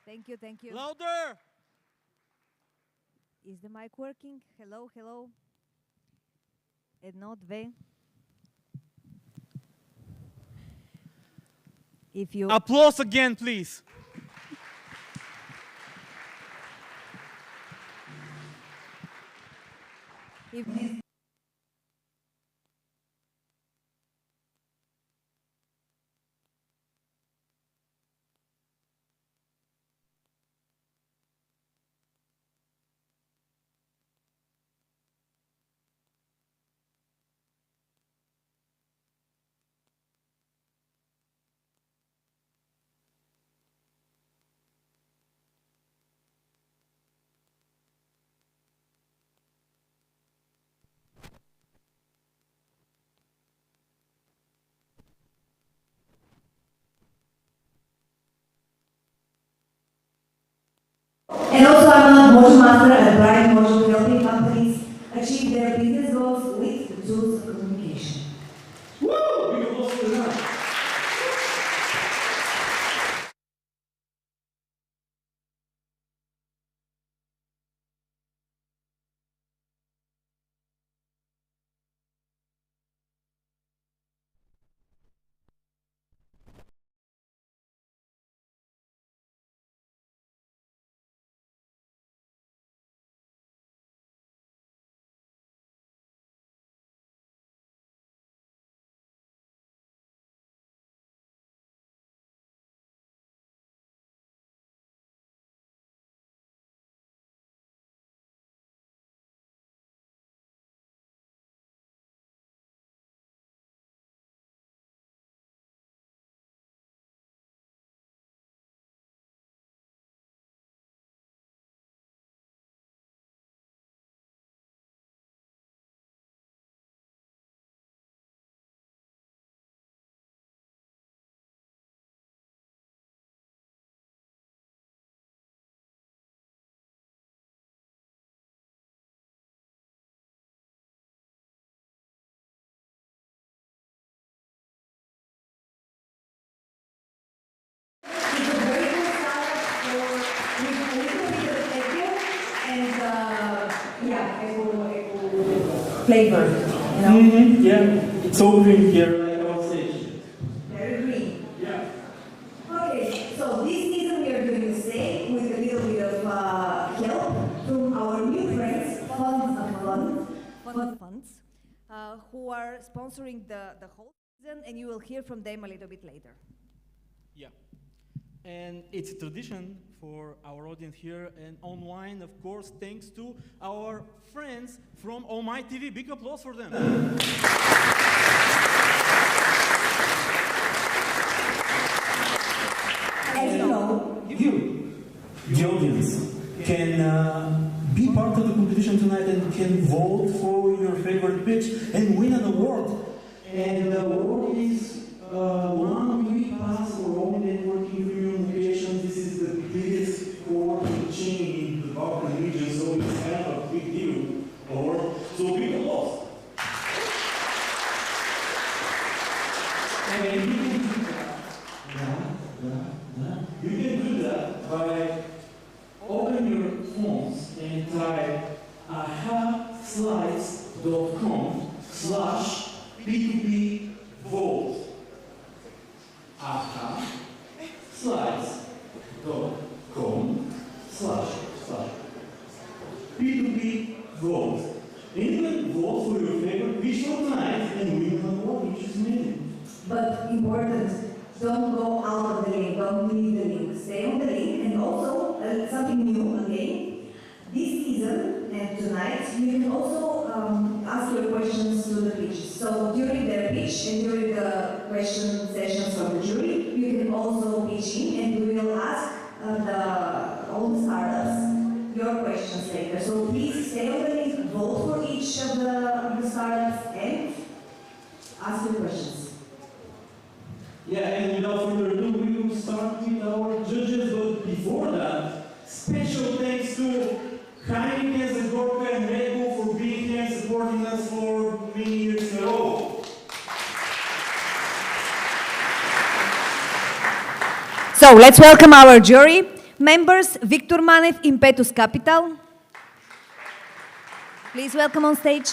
Thank you, thank you. Louder! Is the mic working? Hello, hello. Едно, две. If you Applause again, please. if this And also I'm a motion master at Bright Motion, helping companies achieve their business goals with the tools of communication. Woo! Big applause for that. Flavor, you know? Yeah, it's all green here, like our stage. Very green. Yeah. Okay, so this season we are doing the same with a little bit of help from our new friends, Funds, who are sponsoring the whole season, and you will hear from them a little bit later. Yeah. And it's a tradition for our audience here and online, of course, thanks to our friends from Omai.TV. Big applause for them. As you know, You, the audience, can be part of the competition tonight and can vote for your favorite pitch and win an award. And the award is 1 week pass for all networking premium creation. This is the biggest award chain in the Balkan region, so it's kind of a big deal. Award. So big applause. And you can do that. You can do that by open your phones and type aha-slides.com/P2P vote. aha-slides.com/P2P vote. And you can vote for your favorite pitch for tonight and win an award in just a minute. but important, don't go out of the link, don't leave the link, stay on the link, and also something new again. This season and tonight, you can also ask your questions to the pitches. So during their pitch and during the question sessions from the jury, you can also pitch in and we will ask all the startups your questions later. So So let's welcome our jury members, Victor Manev, Impetus Capital. Please welcome on stage.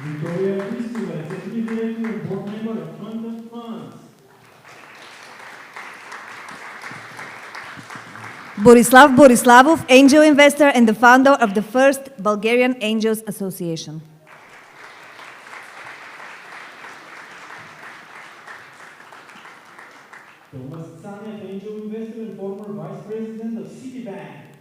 Victoria Kristeva, Executive Director and Board Member of Fund of Funds. Borislav Borislavov, angel investor and the founder of the first Bulgarian Angels Association. Thomas Tsanev, angel investor and former Vice President of Citibank.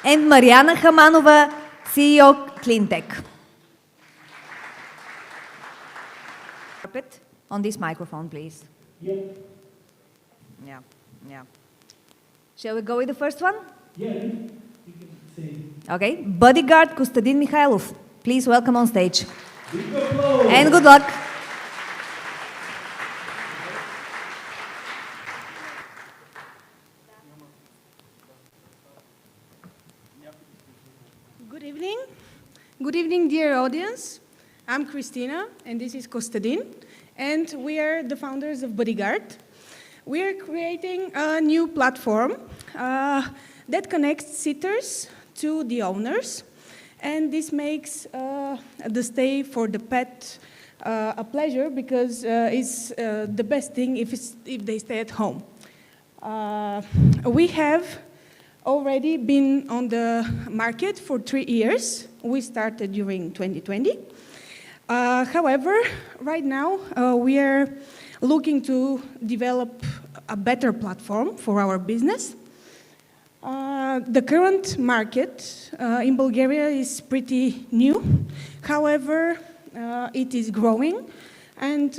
And Mariana Hamanova, CEO Cleantech. On this microphone, please. Yep. Yeah. Shall we go with the first one? Yeah, you can say. Okay. Bodyguard Kostadin Mikhailov. Please welcome on stage. Big applause. And good luck. Good evening. Good evening, dear audience. I'm Christina, and this is Kostadin, and we are the founders of Bodyguard. We are creating a new platform that connects sitters to the owners, and this makes the stay for the pet a pleasure because it's the best thing if they stay at home. We have already been on the market for 3 years. We started during 2020. However, right now we are looking to develop a better platform for our business. The current market in Bulgaria is pretty new. However, it is growing and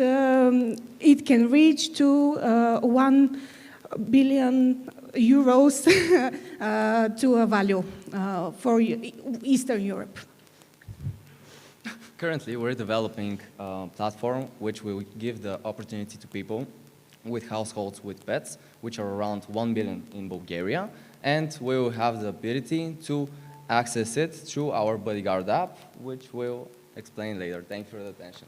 it can reach to 1 billion euros to a value for Eastern Europe. Currently, we're developing a platform which will give the opportunity to people with households with pets, which are around 1 billion in Bulgaria, and we will have the ability to access it through our Bodyguard app, which we'll explain later. Thank you for the attention.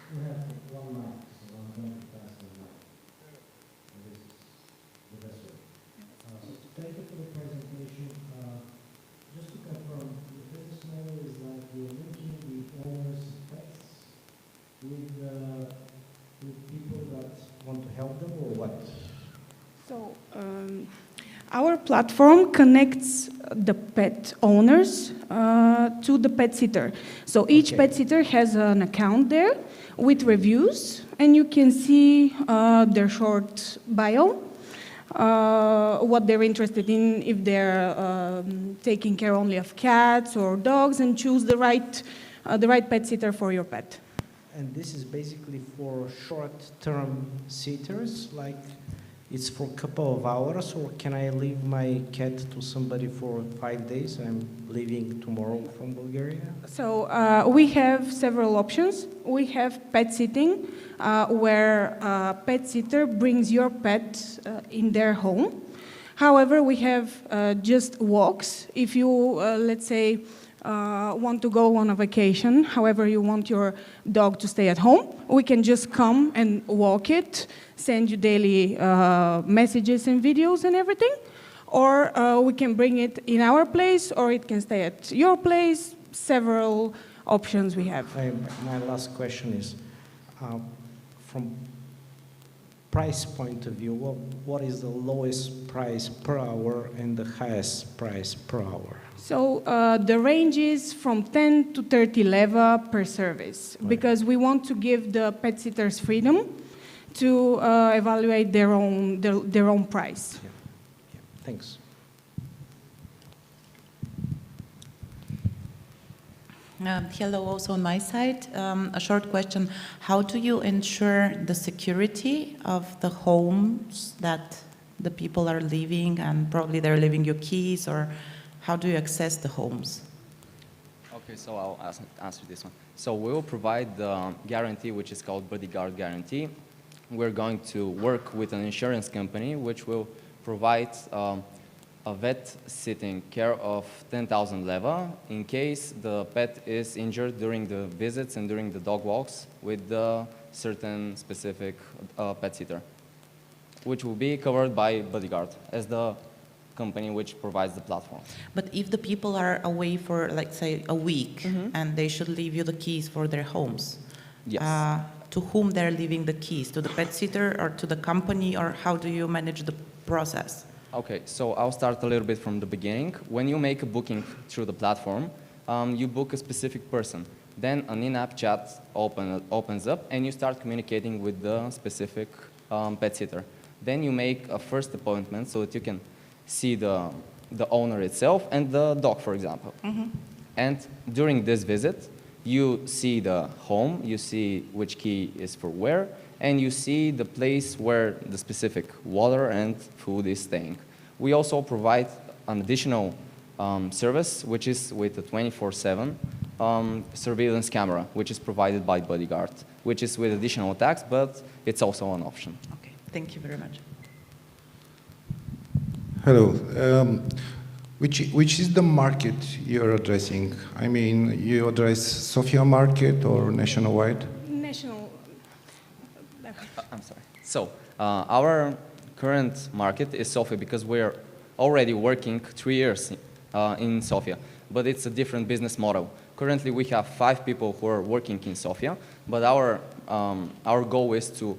We have one mic, so I'm going to pass the mic. This is the best way. So thank you for the presentation. Just to confirm, the business model is like you're linking the owners' pets with people that want to help them, or what? So, our platform connects the pet owners to the pet sitter. So each pet sitter has an account there with reviews, and you can see their short bio, what they're interested in, if they're taking care only of cats or dogs, and choose the right pet sitter for your pet. And this is basically for short-term sitters, like it's for a couple of hours, or can I leave my cat to somebody for 5 days? I'm leaving tomorrow from Bulgaria. So we have several options. We have pet sitting, where a pet sitter brings your pet in their home. However, we have just walks. If you, let's say, want to go on a vacation, however you want your dog to stay at home, we can just come and walk it, send you daily messages and videos and everything, or we can bring it in our place, or it can stay at your place. Several options we have. My last question is, from price point of view, what is the lowest price per hour and the highest price per hour? So the range is from 10 to 30 leva per service, Right. because we want to give the pet sitters freedom to evaluate their own price. Yeah. Thanks. Hello, also on my side. A short question. How do you ensure the security of the homes that the people are living, and probably they're leaving you keys, or how do you access the homes? Okay, so I'll answer this one. So we will provide the guarantee, which is called Bodyguard Guarantee. We're going to work with an insurance company, which will provide a vet sitting care of 10,000 leva in case the pet is injured during the visits and during the dog walks with the certain specific pet sitter, which will be covered by Bodyguard as the company which provides the platform. But if the people are away for, like, say, a week, and they should leave you the keys for their homes, Yes. To whom they're leaving the keys? To the pet sitter or to the company, or how do you manage the process? Okay, so I'll start a little bit from the beginning. When you make a booking through the platform, you book a specific person. Then an in-app chat opens up and you start communicating with the specific pet sitter. Then you make a first appointment so that you can see the owner itself and the dog, for example. And during this visit, you see the home, you see which key is for where, and you see the place where the specific water and food is staying. We also provide an additional service, which is with a 24/7 surveillance camera, which is provided by Bodyguard, which is with additional tax, but it's also an option. Okay, thank you very much. Hello. Which is the market you're addressing? I mean, you address Sofia market or nationwide? National. I'm sorry. So our current market is Sofia because we're already working 3 years in Sofia, but it's a different business model. Currently, we have 5 people who are working in Sofia, but our goal is to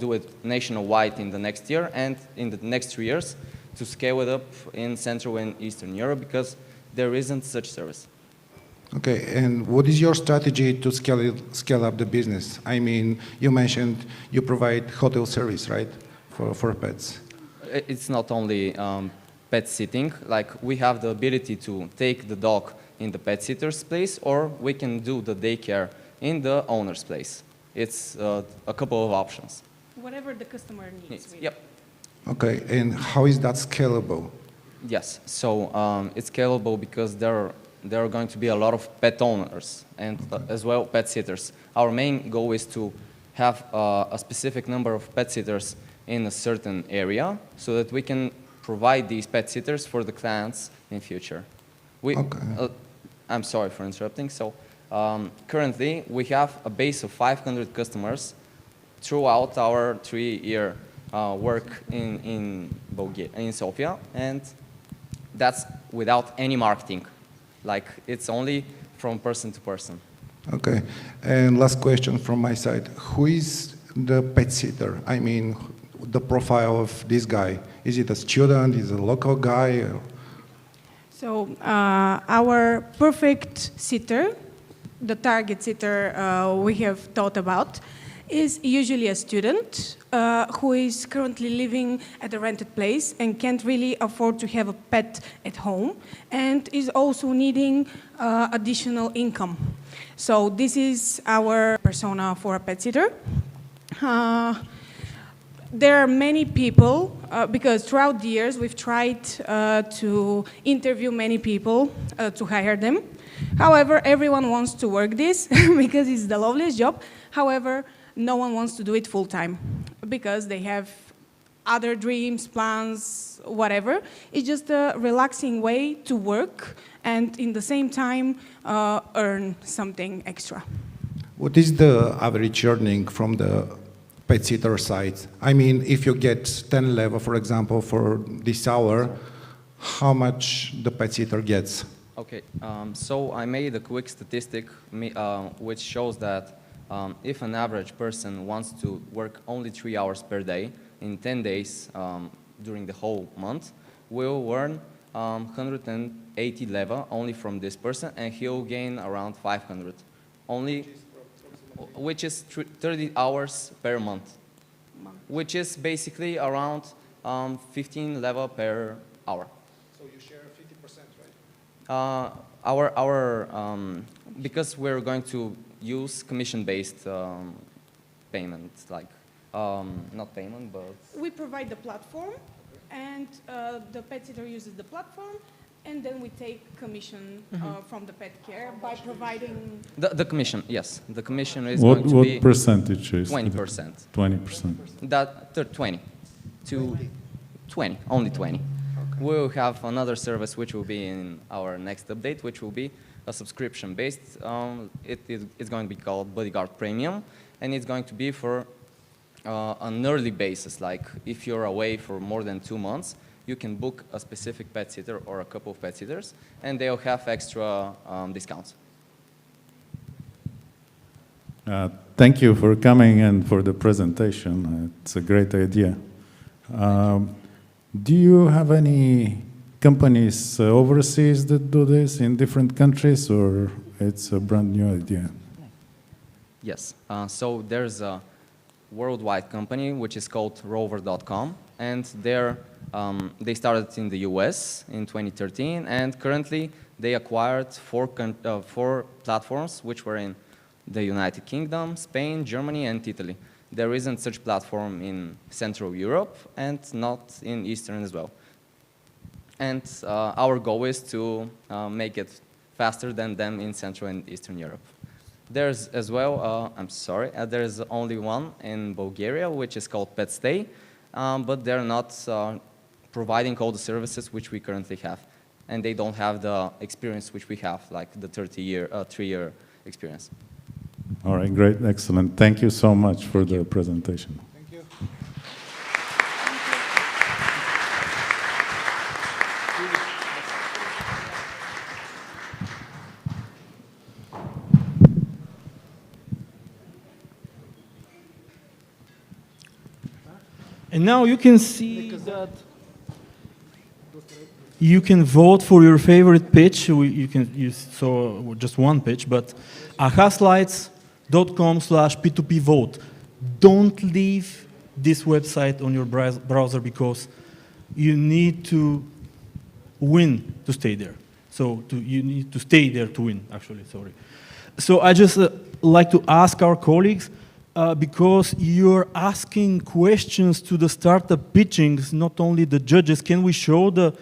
do it nationwide in the next year and in the next 3 years to scale it up in Central and Eastern Europe because there isn't such service. Okay, and what is your strategy to scale up the business? I mean, you mentioned you provide hotel service, right, for pets? It's not only pet sitting. Like, we have the ability to take the dog in the pet sitter's place, or we can do the daycare in the owner's place. It's a couple of options. Whatever the customer needs. Really. Yep. Okay, and how is that scalable? Yes, so it's scalable because there are going to be a lot of pet owners and as well pet sitters. Our main goal is to have a specific number of pet sitters in a certain area so that we can provide these pet sitters for the clients in future. I'm sorry for interrupting. So currently we have a base of 500 customers throughout our 3-year work in Bulgaria, in Sofia, and that's without any marketing. Like, it's only from person to person. Okay, and last question from my side. Who is the pet sitter? I mean, the profile of this guy. Is it a student? Is it a local guy? So our perfect sitter, the target sitter we have thought about, is usually a student who is currently living at a rented place and can't really afford to have a pet at home and is also needing additional income. So this is our persona for a pet sitter. There are many people, because throughout the years we've tried to interview many people to hire them. However, everyone wants to work this because it's the loveliest job. However, no one wants to do it full-time because they have other dreams, plans, whatever. It's just a relaxing way to work and in the same time earn something extra. What is the average earning from the pet sitter side? I mean, if you get 10 leva, for example, for this hour, how much the pet sitter gets? Okay, so I made a quick statistic which shows that if an average person wants to work only 3 hours per day in 10 days during the whole month, we'll earn 180 leva only from this person, and he'll gain around 500, which is 30 hours per month, which is basically around 15 leva per hour. So you share 50%, right? Because we're going to use commission-based payment, like not payment, but we provide the platform, and the pet sitter uses the platform, and then we take commission from the pet care by providing the commission. Yes, the commission is going to be what percentage is 20%. 20%. That 20 to 20, only 20. we'll have another service which will be in our next update, which will be a subscription-based. It's going to be called Bodyguard Premium, and it's going to be for an early basis. Like if you're away for more than 2 months, you can book a specific pet sitter or a couple of pet sitters, and they'll have extra discounts. Thank you for coming and for the presentation. It's a great idea. Do you have any companies overseas that do this in different countries, or it's a brand new idea? Yes. So there's a worldwide company which is called Rover.com, and they started in the US in 2013, and currently they acquired four platforms which were in the United Kingdom, Spain, Germany, and Italy. There isn't such platform in Central Europe and not in Eastern as well. And our goal is to make it faster than them in Central and Eastern Europe. There's as well, there's only one in Bulgaria, which is called Pet Stay, but they're not providing all the services which we currently have. And they don't have the experience which we have, like the 3-year experience. All right, great, excellent. Thank you so much for the presentation. Thank you. And now you can see that you can vote for your favorite pitch. You saw just one pitch, but ahaslights.com/P2P vote. Don't leave this website on your browser because you need to win to stay there. So you need to stay there to win, actually, sorry. So I just like to ask our colleagues, because you're asking questions to the startup pitchings, not only the judges, can we show the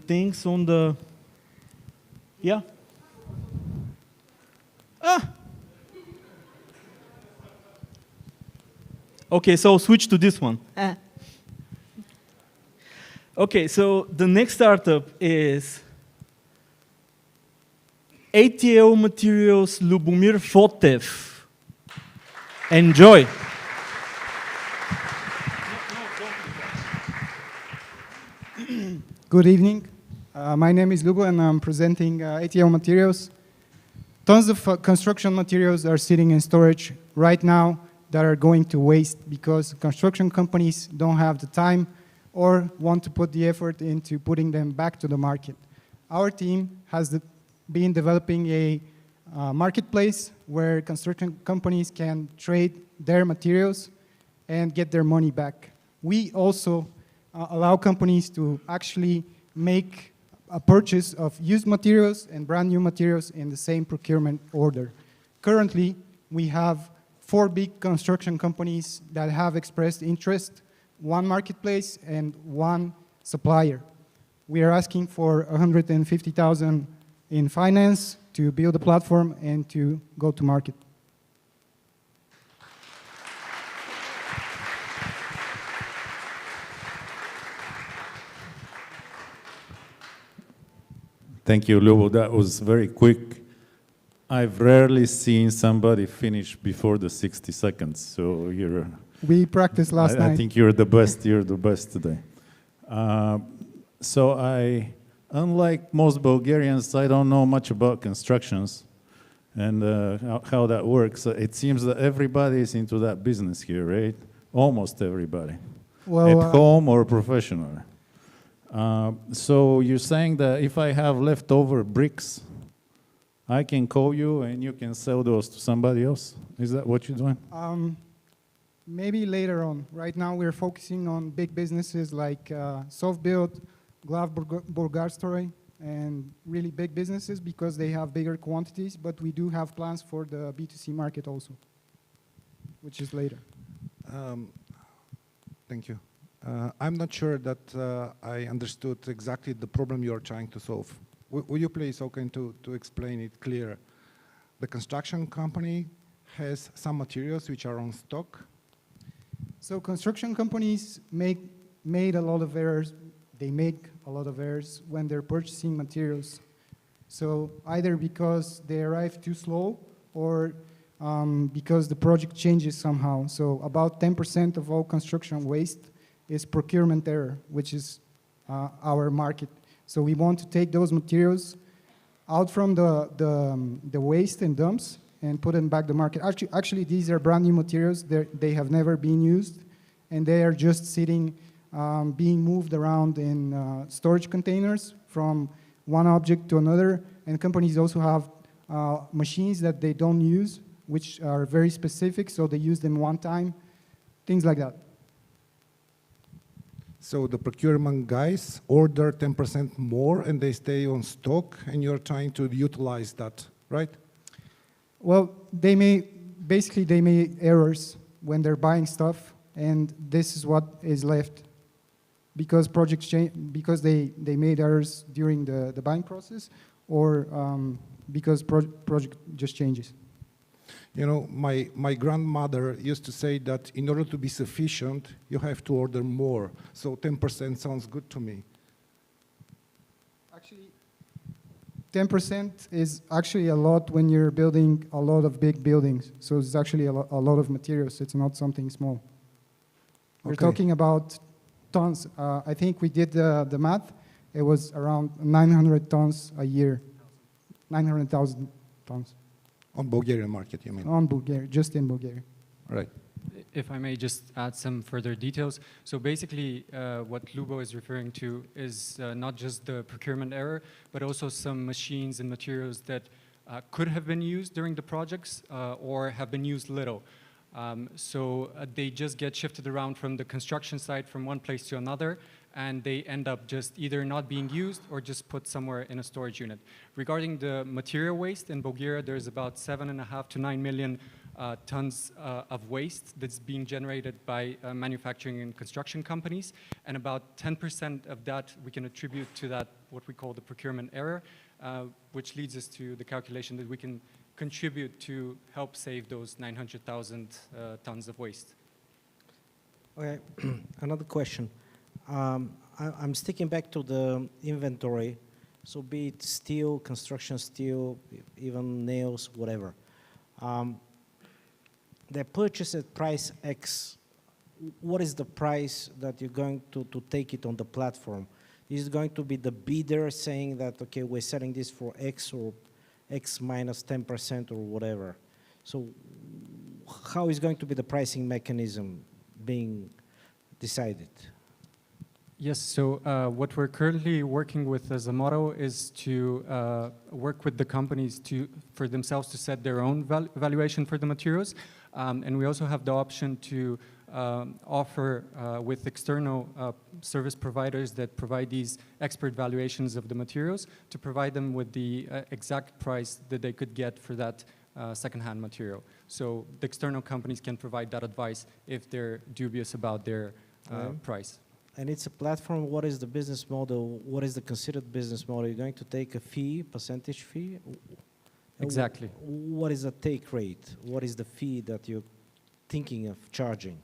things on the, yeah? Okay, so switch to this one. Okay, so the next startup is ATL Materials Lubomir Fotev. Enjoy. Good evening. My name is Lubo, and I'm presenting ATL Materials. Tons of construction materials are sitting in storage right now that are going to waste because construction companies don't have the time or want to put the effort into putting them back to the market. Our team has been developing a marketplace where construction companies can trade their materials and get their money back. We also allow companies to actually make a purchase of used materials and brand new materials in the same procurement order. Currently, we have 4 big construction companies that have expressed interest, 1 marketplace and 1 supplier. We are asking for $150,000 in finance to build a platform and to go to market. Thank you, Lubo. That was very quick. I've rarely seen somebody finish before the 60 seconds, so you're... We practiced last night. I think you're the best. You're the best today. So unlike most Bulgarians, I don't know much about constructions and how that works. It seems that everybody is into that business here, right? Almost everybody. Well, at home or professionally. So you're saying that if I have leftover bricks, I can call you and you can sell those to somebody else? Is that what you're doing? Maybe later on. Right now we're focusing on big businesses like Soft Build, Glav Bulgarstoy, and really big businesses because they have bigger quantities, but we do have plans for the B2C market also, which is later. Thank you. I'm not sure that I understood exactly the problem you're trying to solve. Would you please to explain it clear? The construction company has some materials which are on stock. So construction companies made a lot of errors. They make a lot of errors when they're purchasing materials. So either because they arrive too slow or because the project changes somehow. So about 10% of all construction waste is procurement error, which is our market. So we want to take those materials out from the waste and dumps and put them back to the market. Actually, these are brand new materials. They have never been used, and they are just sitting, being moved around in storage containers from one object to another. And companies also have machines that they don't use, which are very specific, so they use them one time, things like that. So the procurement guys order 10% more and they stay on stock, and you're trying to utilize that, right? Well, they made errors when they're buying stuff, and this is what is left because projects change, because they made errors during the buying process, or because project just changes. You know, my grandmother used to say that in order to be sufficient, you have to order more. So 10% sounds good to me. Actually, 10% is actually a lot when you're building a lot of big buildings. So it's actually a lot of materials. It's not something small. We're talking about tons. I think we did the math. It was around 900 tons a year, 900,000 tons. On Bulgarian market, you mean? On Bulgaria, just in Bulgaria. Right. If I may just add some further details. So basically, what Lubo is referring to is not just the procurement error, but also some machines and materials that could have been used during the projects or have been used little. So they just get shifted around from the construction site from one place to another, and they end up just either not being used or just put somewhere in a storage unit. Regarding the material waste in Bulgaria, there's about 7.5 to 9 million tons of waste that's being generated by manufacturing and construction companies, and about 10% of that we can attribute to that, what we call the procurement error, which leads us to the calculation that we can contribute to help save those 900,000 tons of waste. Okay, another question. I'm sticking back to the inventory, so be it steel, construction steel, even nails, whatever. They purchase at price X. What is the price that you're going to take it on the platform? Is it going to be the bidder saying that, okay, we're selling this for X or X minus 10% or whatever? So how is going to be the pricing mechanism being decided? Yes, so what we're currently working with as a model is to work with the companies for themselves to set their own valuation for the materials. And we also have the option to offer with external service providers that provide these expert valuations of the materials to provide them with the exact price that they could get for that secondhand material. So the external companies can provide that advice if they're dubious about their price. And it's a platform. What is the business model? What is the considered business model? You're going to take a fee, percentage fee? Exactly. What is the take rate? What is the fee that you're thinking of charging?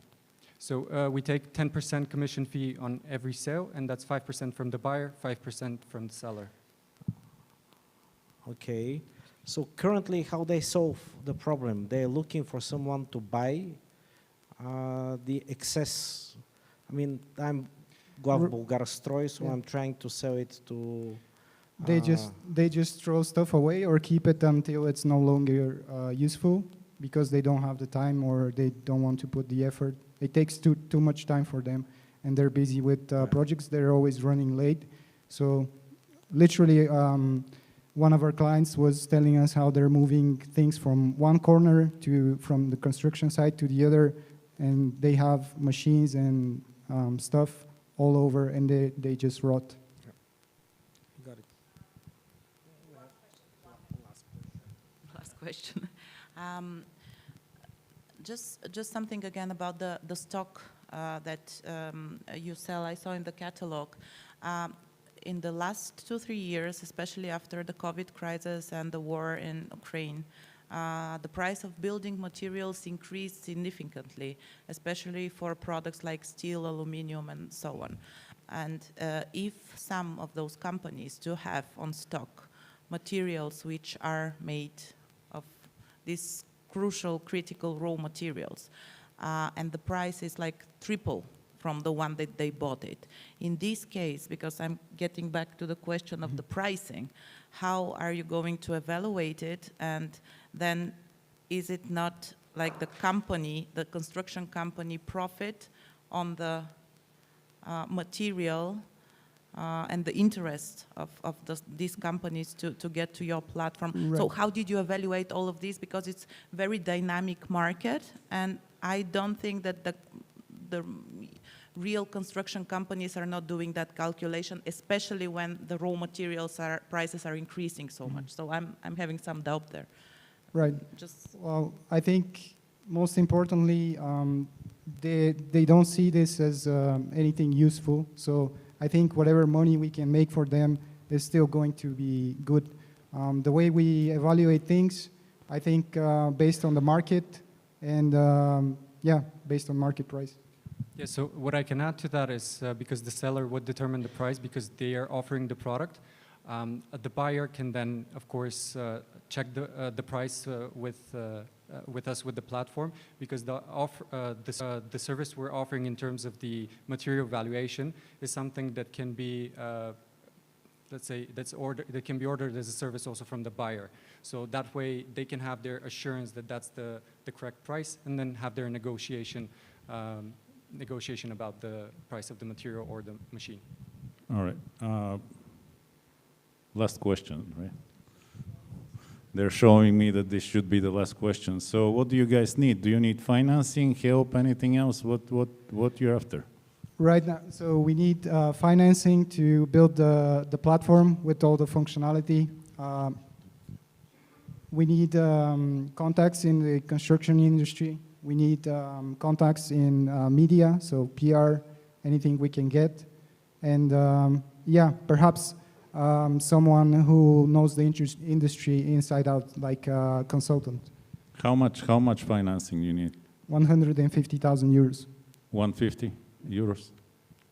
So we take 10% commission fee on every sale, and that's 5% from the buyer, 5% from the seller. Okay. So currently, how they solve the problem? They're looking for someone to buy the excess. I mean, I'm Bulgarstroy, so I'm trying to sell it to. They just throw stuff away or keep it until it's no longer useful because they don't have the time or they don't want to put the effort. It takes too much time for them, and they're busy with projects. They're always running late. So literally, one of our clients was telling us how they're moving things from one corner from the construction site to the other, and they have machines and stuff all over, and they just rot. Got it. Last question. Just something again about the stock that you sell. I saw in the catalog. In the last 2-3 years, especially after the COVID crisis and the war in Ukraine, the price of building materials increased significantly, especially for products like steel, aluminum, and so on. And if some of those companies do have on stock materials which are made of these crucial, critical raw materials, and the price is like triple from the one that they bought it. In this case, because I'm getting back to the question of the pricing, how are you going to evaluate it? And then is it not like the company, the construction company profit on the material and the interest of these companies to get to your platform? Right. So how did you evaluate all of this? Because it's very dynamic market, and I don't think that the real construction companies are not doing that calculation, especially when the raw materials prices are increasing so much. So I'm having some doubt there. Right. Just Well, I think most importantly, they don't see this as anything useful. So I think whatever money we can make for them is still going to be good. The way we evaluate things, I think based on the market and yeah, based on market price. Yeah, so what I can add to that is because the seller would determine the price because they are offering the product, the buyer can then, of course, check the price with us with the platform, because the service we're offering in terms of the material valuation is something that can be, let's say, that can be ordered as a service also from the buyer. So that way they can have their assurance that that's the correct price, and then have their negotiation about the price of the material or the machine. All right. Last question, right? They're showing me that this should be the last question. So what do you guys need? Do you need financing, help, anything else? What you're after? Right now, so we need financing to build the platform with all the functionality. We need contacts in the construction industry. We need contacts in media, so PR, anything we can get. And yeah, perhaps someone who knows the industry inside out, like a consultant. How much financing you need? 150,000 euros. 150 euros.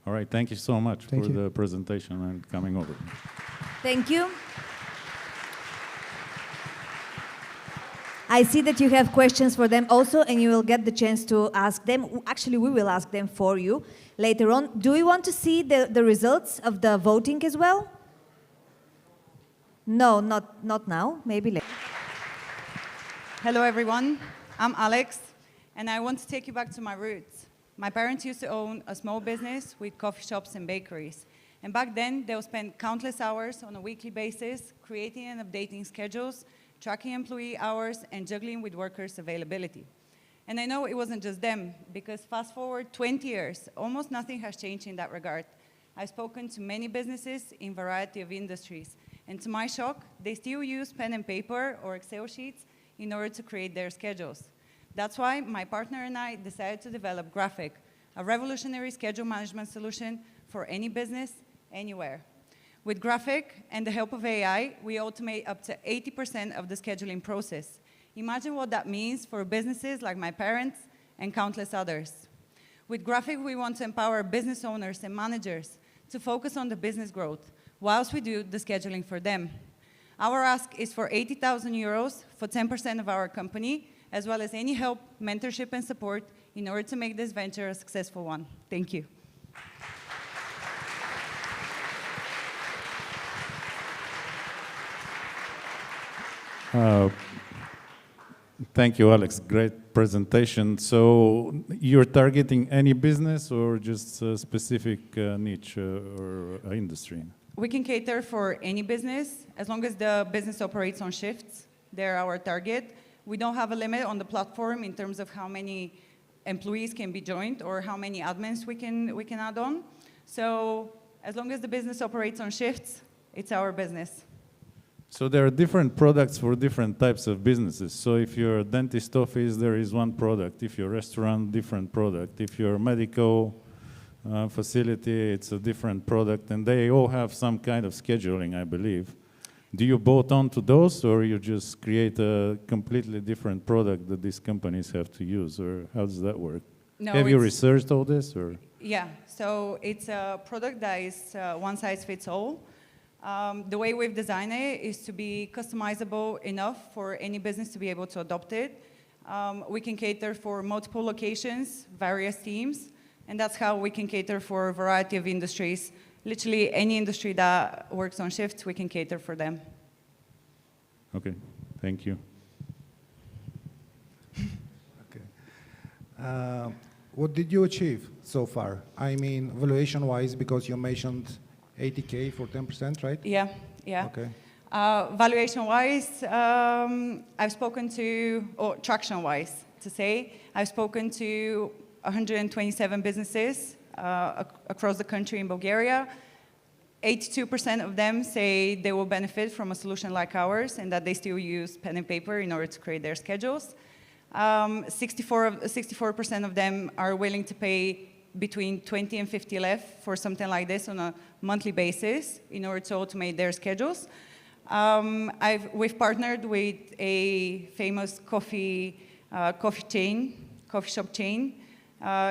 All right, thank you so much for the presentation and coming over. Thank you. I see that you have questions for them also, and you will get the chance to ask them. Actually, we will ask them for you later on. Do you want to see the results of the voting as well? No, not now, maybe later. Hello everyone, I'm Alex, and I want to take you back to my roots. My parents used to own a small business with coffee shops and bakeries. And back then, they would spend countless hours on a weekly basis creating and updating schedules, tracking employee hours, and juggling with workers' availability. And I know it wasn't just them, because fast forward 20 years, almost nothing has changed in that regard. I've spoken to many businesses in a variety of industries, and to my shock, they still use pen and paper or Excel sheets in order to create their schedules. That's why my partner and I decided to develop Graphic, a revolutionary schedule management solution for any business, anywhere. With Graphic and the help of AI, we automate up to 80% of the scheduling process. Imagine what that means for businesses like my parents and countless others. With Graphic, we want to empower business owners and managers to focus on the business growth, whilst we do the scheduling for them. Our ask is for 80,000 euros for 10% of our company, as well as any help, mentorship, and support in order to make this venture a successful one. Thank you. Thank you, Alex. Great presentation. So you're targeting any business or just a specific niche or industry? We can cater for any business, as long as the business operates on shifts. They're our target. We don't have a limit on the platform in terms of how many employees can be joined or how many admins we can add on. So as long as the business operates on shifts, it's our business. So there are different products for different types of businesses. So if you're a dentist office, there is one product. If you're a restaurant, different product. If you're a medical facility, it's a different product. And they all have some kind of scheduling, I believe. Do you bolt on to those, or you just create a completely different product that these companies have to use? Or how does that work? No, have you researched all this? Or? Yeah, so it's a product that is one size fits all. The way we've designed it is to be customizable enough for any business to be able to adopt it. We can cater for multiple locations, various teams, and that's how we can cater for a variety of industries. Literally any industry that works on shifts, we can cater for them. Okay, thank you. Okay. What did you achieve so far? I mean, valuation-wise, because you mentioned 80K for 10%, right? Yeah, yeah. Okay. Valuation-wise, I've spoken to, or traction-wise to say, I've spoken to 127 businesses across the country in Bulgaria. 82% of them say they will benefit from a solution like ours and that they still use pen and paper in order to create their schedules. 64% of them are willing to pay between 20 and 50 left for something like this on a monthly basis in order to automate their schedules. We've partnered with a famous coffee shop chain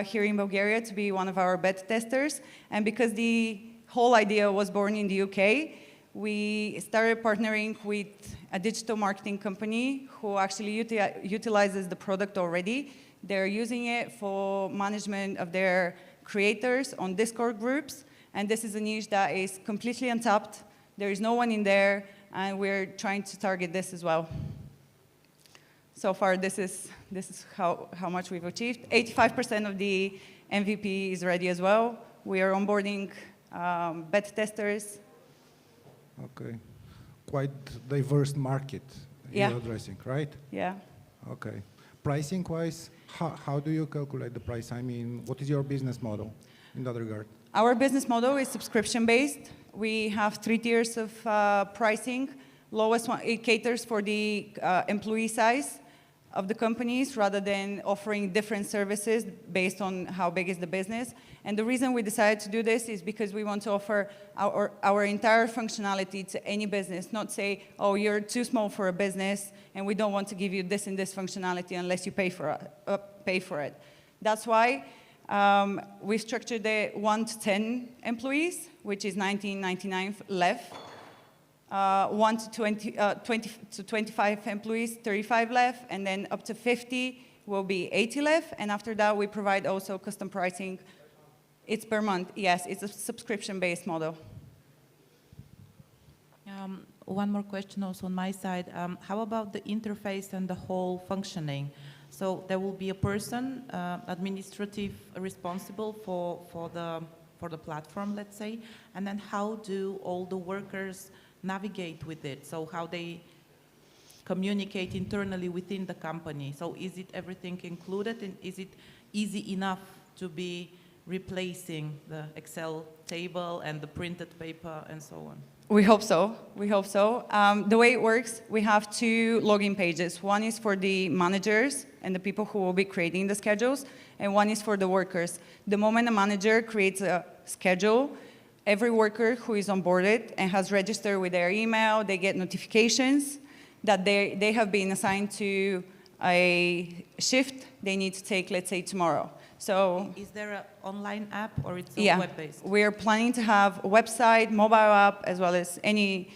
here in Bulgaria to be one of our beta testers. And because the whole idea was born in the UK, we started partnering with a digital marketing company who actually utilizes the product already. They're using it for management of their creators on Discord groups. And this is a niche that is completely untapped. There is no one in there, and we're trying to target this as well. So far, this is how much we've achieved. 85% of the MVP is ready as well. We are onboarding beta testers. Okay. Quite diverse market Yeah. you're addressing, right? Yeah. Okay. Pricing-wise, how do you calculate the price? I mean, what is your business model in that regard? Our business model is subscription-based. We have 3 tiers of pricing. Lowest one, it caters for the employee size of the companies rather than offering different services based on how big is the business. And the reason we decided to do this is because we want to offer our entire functionality to any business, not say, oh, you're too small for a business and we don't want to give you this and this functionality unless you pay for it. That's why we structured it 1 to 10 employees, which is 19.99 left. 1 to 20 to 25 employees, 35 left, and then up to 50 will be 80 left. And after that, we provide also custom pricing. It's per month, yes, it's a subscription-based model. One more question also on my side. How about the interface and the whole functioning? So there will be a person, administrative responsible for the platform, let's say, and then how do all the workers navigate with it? So how they communicate internally within the company? So is it everything included, and is it easy enough to be replacing the Excel table and the printed paper and so on? We hope so. We hope so. The way it works, we have 2 login pages. One is for the managers and the people who will be creating the schedules, and one is for the workers. The moment a manager creates a schedule, every worker who is onboarded and has registered with their email, they get notifications that they have been assigned to a shift they need to take, let's say, tomorrow. So, is there an online app or it's web-based? We're planning to have a website, mobile app, as well as any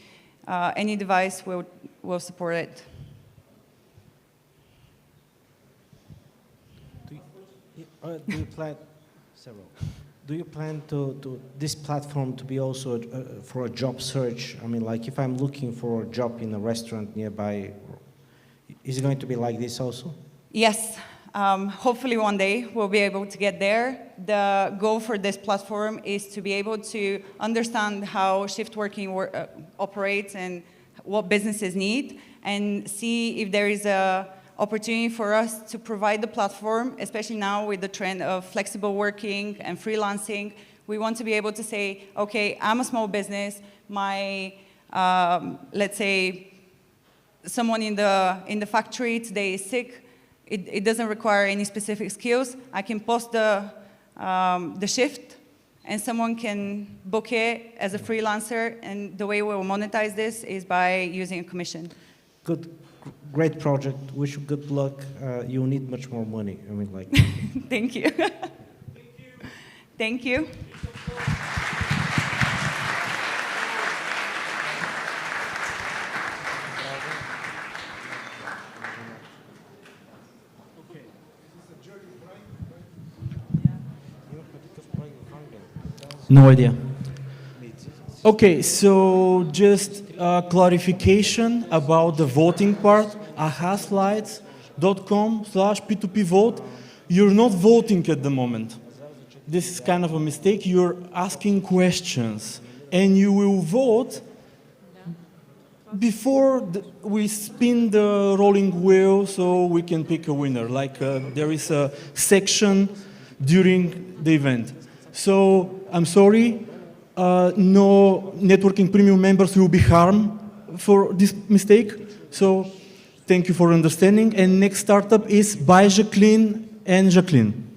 device will support it. Do you plan several? Do you plan to this platform to be also for a job search? I mean, like if I'm looking for a job in a restaurant nearby, is it going to be like this also? Yes. Hopefully one day we'll be able to get there. The goal for this platform is to be able to understand how shift working operates and what businesses need, and see if there is an opportunity for us to provide the platform, especially now with the trend of flexible working and freelancing. We want to be able to say, okay, I'm a small business, my, let's say, someone in the factory today is sick. It doesn't require any specific skills. I can post the shift, and someone can book it as a freelancer, and the way we'll monetize this is by using a commission. Good, great project. Wish you good luck. You need much more money. I mean, like. Thank you. Thank you. No idea. Okay, so just clarification about the voting part. ahaslides.com/P2P vote. You're not voting at the moment. This is kind of a mistake. You're asking questions, and you will vote before we spin the rolling wheel so we can pick a winner. Like there is a section during the event. So I'm sorry, no networking premium members will be harmed for this mistake. So thank you for understanding. And next startup is by Jacqueline and Jacqueline.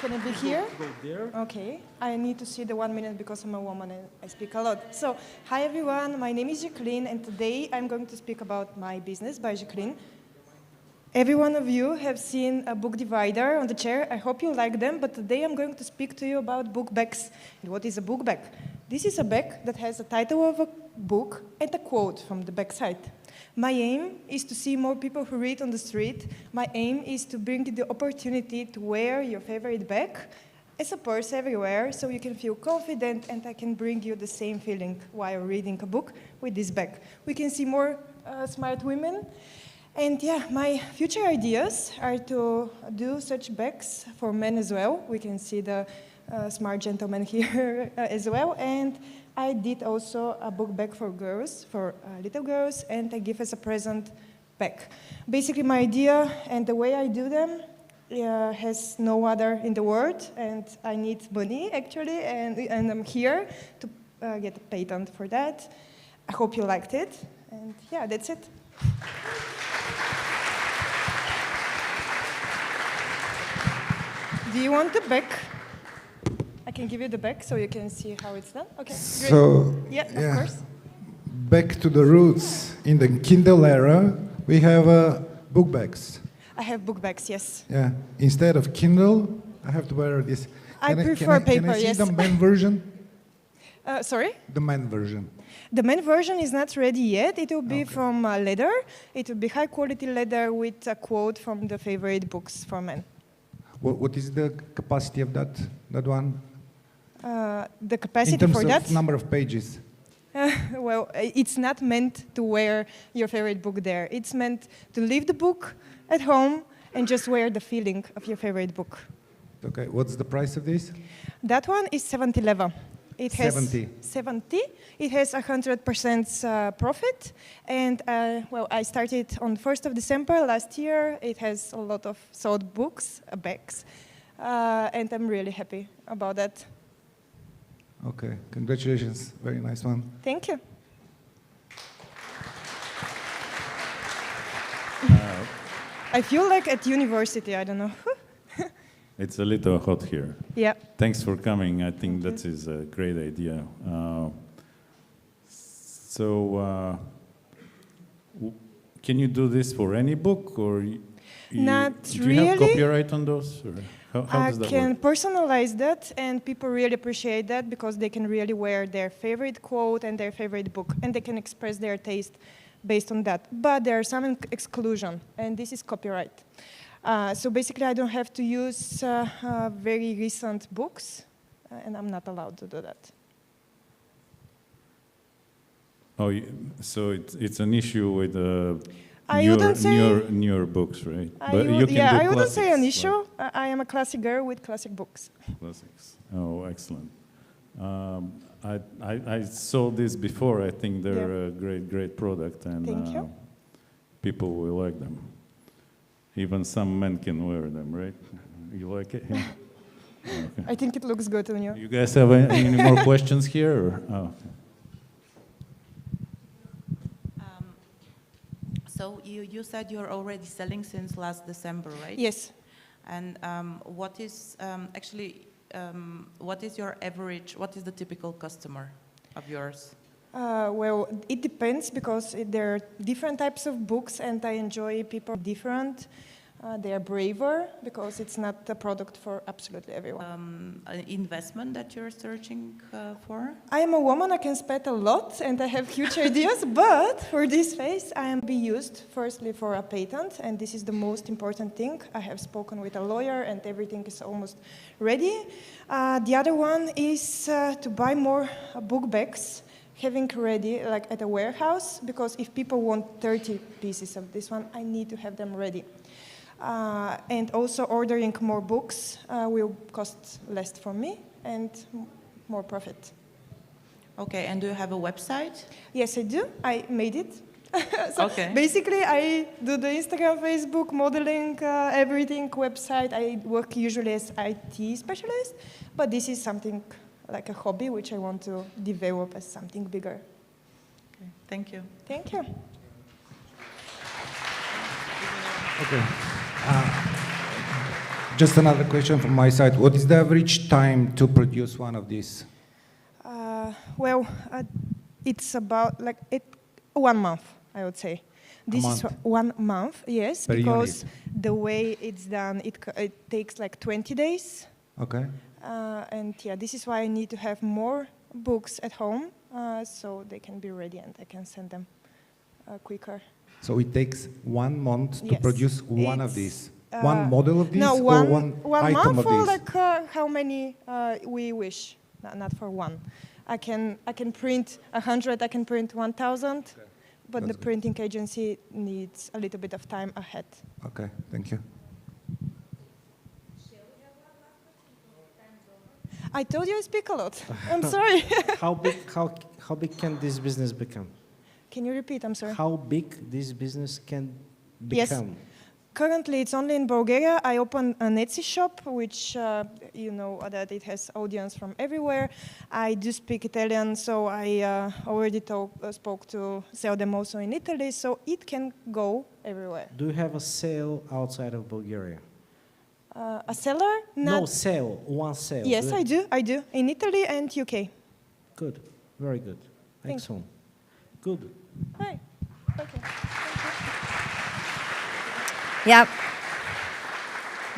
Can I be here? Go there. Okay. I need to see the 1 minute because I'm a woman and I speak a lot. So, hi everyone, my name is Jacqueline and today I'm going to speak about my business by Jacqueline. Every one of you have seen a book divider on the chair. I hope you like them, but today I'm going to speak to you about book bags. And what is a book bag? This is a bag that has the title of a book and a quote from the back side. My aim is to see more people who read on the street. My aim is to bring you the opportunity to wear your favorite bag as a purse everywhere so you can feel confident and I can bring you the same feeling while reading a book with this bag. We can see more smart women. And yeah, my future ideas are to do such bags for men as well. We can see the smart gentleman here as well. And I did also a book bag for girls, for little girls, and I give as a present bag. Basically, my idea and the way I do them has no other in the world, and I need money, actually, and I'm here to get a patent for that. I hope you liked it, and yeah, that's it. Do you want the back? I can give you the back so you can see how it's done. Okay, great. So, yeah, of course. Back to the roots. In the Kindle era, we have book bags. I have book bags, yes. Yeah. Instead of Kindle, I have to wear this. I prefer paper, can I see yes. the man version? Sorry? The man version. The man version is not ready yet. It will be from leather. It will be high quality leather with a quote from the favorite books for men. What is the capacity of that one? The capacity in terms for that? of number of pages. Well, it's not meant to wear your favorite book there. It's meant to leave the book at home and just wear the feeling of your favorite book. Okay, what's the price of this? That one is 70 leva. It has 70. It has 100% profit. And well, I started on 1st of December last year. It has a lot of sold books, bags. And I'm really happy about that. Okay, congratulations. Very nice one. Thank you. I feel like at university, I don't know. It's a little hot here. Yeah. Thanks for coming. I think that is a great idea. Can you do this for any book, or not do really? You have copyright on those? Or how does that I can work? personalize that, and people really appreciate that because they can really wear their favorite quote and their favorite book, and they can express their taste based on that. But there are some exclusion, and this is copyright. So basically, I don't have to use very recent books, and I'm not allowed to do that. Oh, so it's an issue with newer books, right? But you can do I wouldn't say an classics, issue. I am a classic girl with classic books. Classics. Oh, excellent. I saw this before. I think they're a great product, and people will like them. Even some men can wear them, right? You like it? Yeah. Okay. I think it looks good on you. You guys have any more questions here? Or? Oh. So you said you're already selling since last December, right? Yes. And what is what is your average? What is the typical customer of yours? Well, it depends because there are different types of books and I enjoy people different. They are braver because it's not a product for absolutely everyone. An investment that you're searching for? I am a woman, I can spend a lot and I have huge ideas, but for this phase I am be used firstly for a patent and this is the most important thing. I have spoken with a lawyer and everything is almost ready. The other one is to buy more book bags, having ready like at a warehouse, because if people want 30 pieces of this one, I need to have them ready. And also ordering more books will cost less for me and more profit. Okay, and do you have a website? Yes, I do. I made it. So okay. Basically, I do the Instagram, Facebook, modeling, everything, website. I work usually as IT specialist, but this is something like a hobby which I want to develop as something bigger. Okay. Thank you. Thank you. Okay. Just another question from my side. What is the average time to produce one of these? Well, it's about like 1 month, I would say. This is 1 month, yes, per because unit. the way it's done, it takes like 20 days. Okay. And yeah, this is why I need to have more books at home so they can be ready and I can send them quicker. So it takes 1 month to Yes. produce one of these? Uh, one model of these no, or one item month of for these? like how many we wish, not for one. I can print 100, I can print 1,000, but That's the good. printing agency needs a little bit of time ahead. Okay, thank you. I told you I speak a lot. I'm sorry. How big can this business become? Can you repeat? I'm sorry. How big this business can Yes. become? Currently, it's only in Bulgaria. I opened an Etsy shop, which you know that it has audience from everywhere. I do speak Italian, so I already spoke to sell them also in Italy, so it can go everywhere. Do you have a sale outside of Bulgaria? A seller? No, sale, one sale. Yes, I do. I do. In Italy and UK. Good, very good. Thank Excellent. Good. Hi. Okay. Yeah.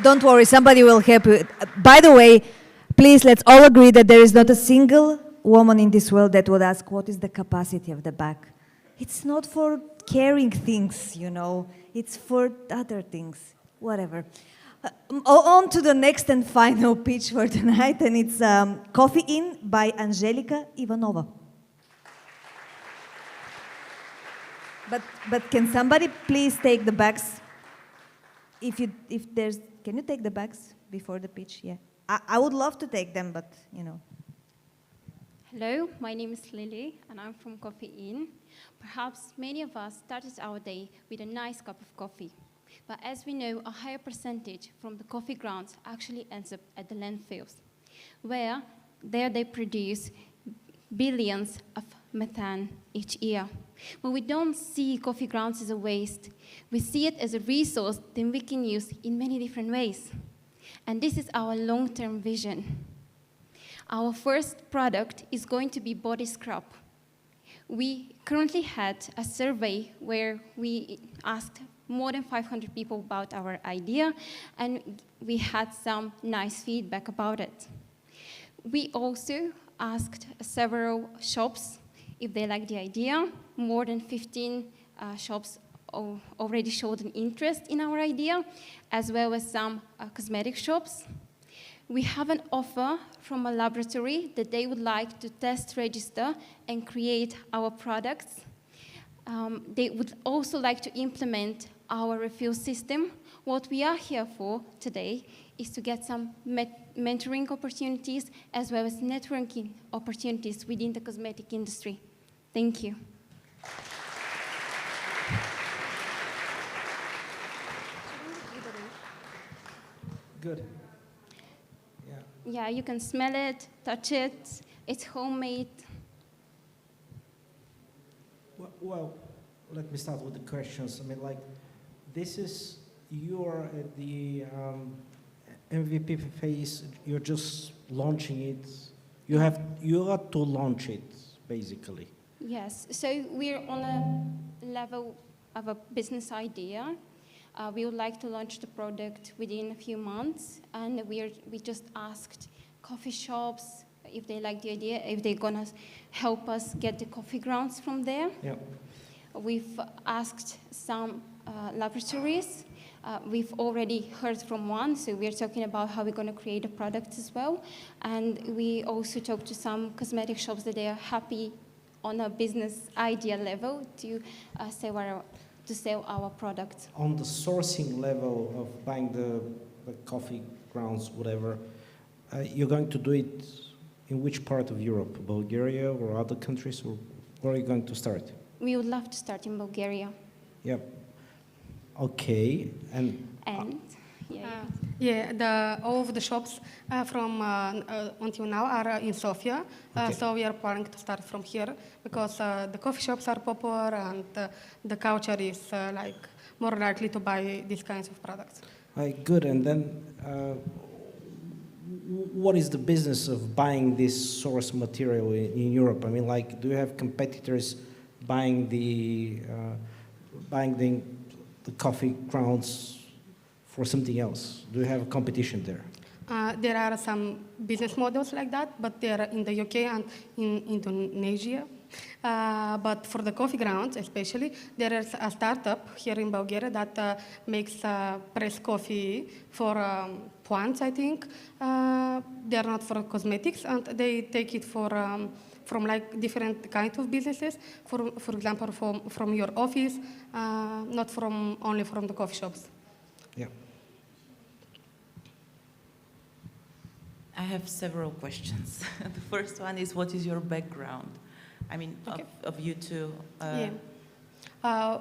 Don't worry, somebody will help you. By the way, please, let's all agree that there is not a single woman in this world that would ask, what is the capacity of the bag? It's not for carrying things, you know. It's for other things, whatever. On to the next and final pitch for tonight, and it's Coffee In by Angelika Ivanova. But can somebody please take the bags? Can you take the bags before the pitch? Yeah, I would love to take them, but you know. Hello, my name is Lily, and I'm from Coffee In. Perhaps many of us started our day with a nice cup of coffee, but as we know, a higher percentage from the coffee grounds actually ends up at the landfills, where there they produce billions of methane each year. But we don't see coffee grounds as a waste. We see it as a resource that we can use in many different ways. And this is our long-term vision. Our first product is going to be body scrub. We currently had a survey where we asked more than 500 people about our idea, and we had some nice feedback about it. We also asked several shops if they like the idea. More than 15 shops already showed an interest in our idea, as well as some cosmetic shops. We have an offer from a laboratory that they would like to test, register, and create our products. They would also like to implement our refill system. What we are here for today is to get some mentoring opportunities as well as networking opportunities within the cosmetic industry. Thank you. Good. Yeah, you can smell it, touch it. It's homemade. Well, let me start with the questions. I mean, like, this is you're at the MVP phase. You're just launching it. You have to launch it basically. Yes, so we're on a level of a business idea. We would like to launch the product within a few months, and we just asked coffee shops if they like the idea, if they're gonna help us get the coffee grounds from there. Yep. We've asked some laboratories. We've already heard from one, so we're talking about how we're going to create a product as well. And we also talked to some cosmetic shops that they are happy on a business idea level to sell our products. On the sourcing level of buying the coffee grounds, whatever, you're going to do it in which part of Europe? Bulgaria or other countries? Or where are you going to start? We would love to start in Bulgaria. Yep. Okay. And all of the shops from until now are in Sofia. Okay. So we are planning to start from here because the coffee shops are popular and the culture is more likely to buy these kinds of products. Good. And then what is the business of buying this source material in Europe? I mean, do you have competitors buying the coffee grounds for something else? Do you have a competition there? There are some business models like that, but they are in the UK and in Indonesia. But for the coffee grounds especially, there is a startup here in Bulgaria that makes pressed coffee for plants, I think. They are not for cosmetics, and they take it from different kinds of businesses, for example, from your office, not only from the coffee shops. Yeah. I have several questions. The first one is, what is your background? I mean, okay. of you two.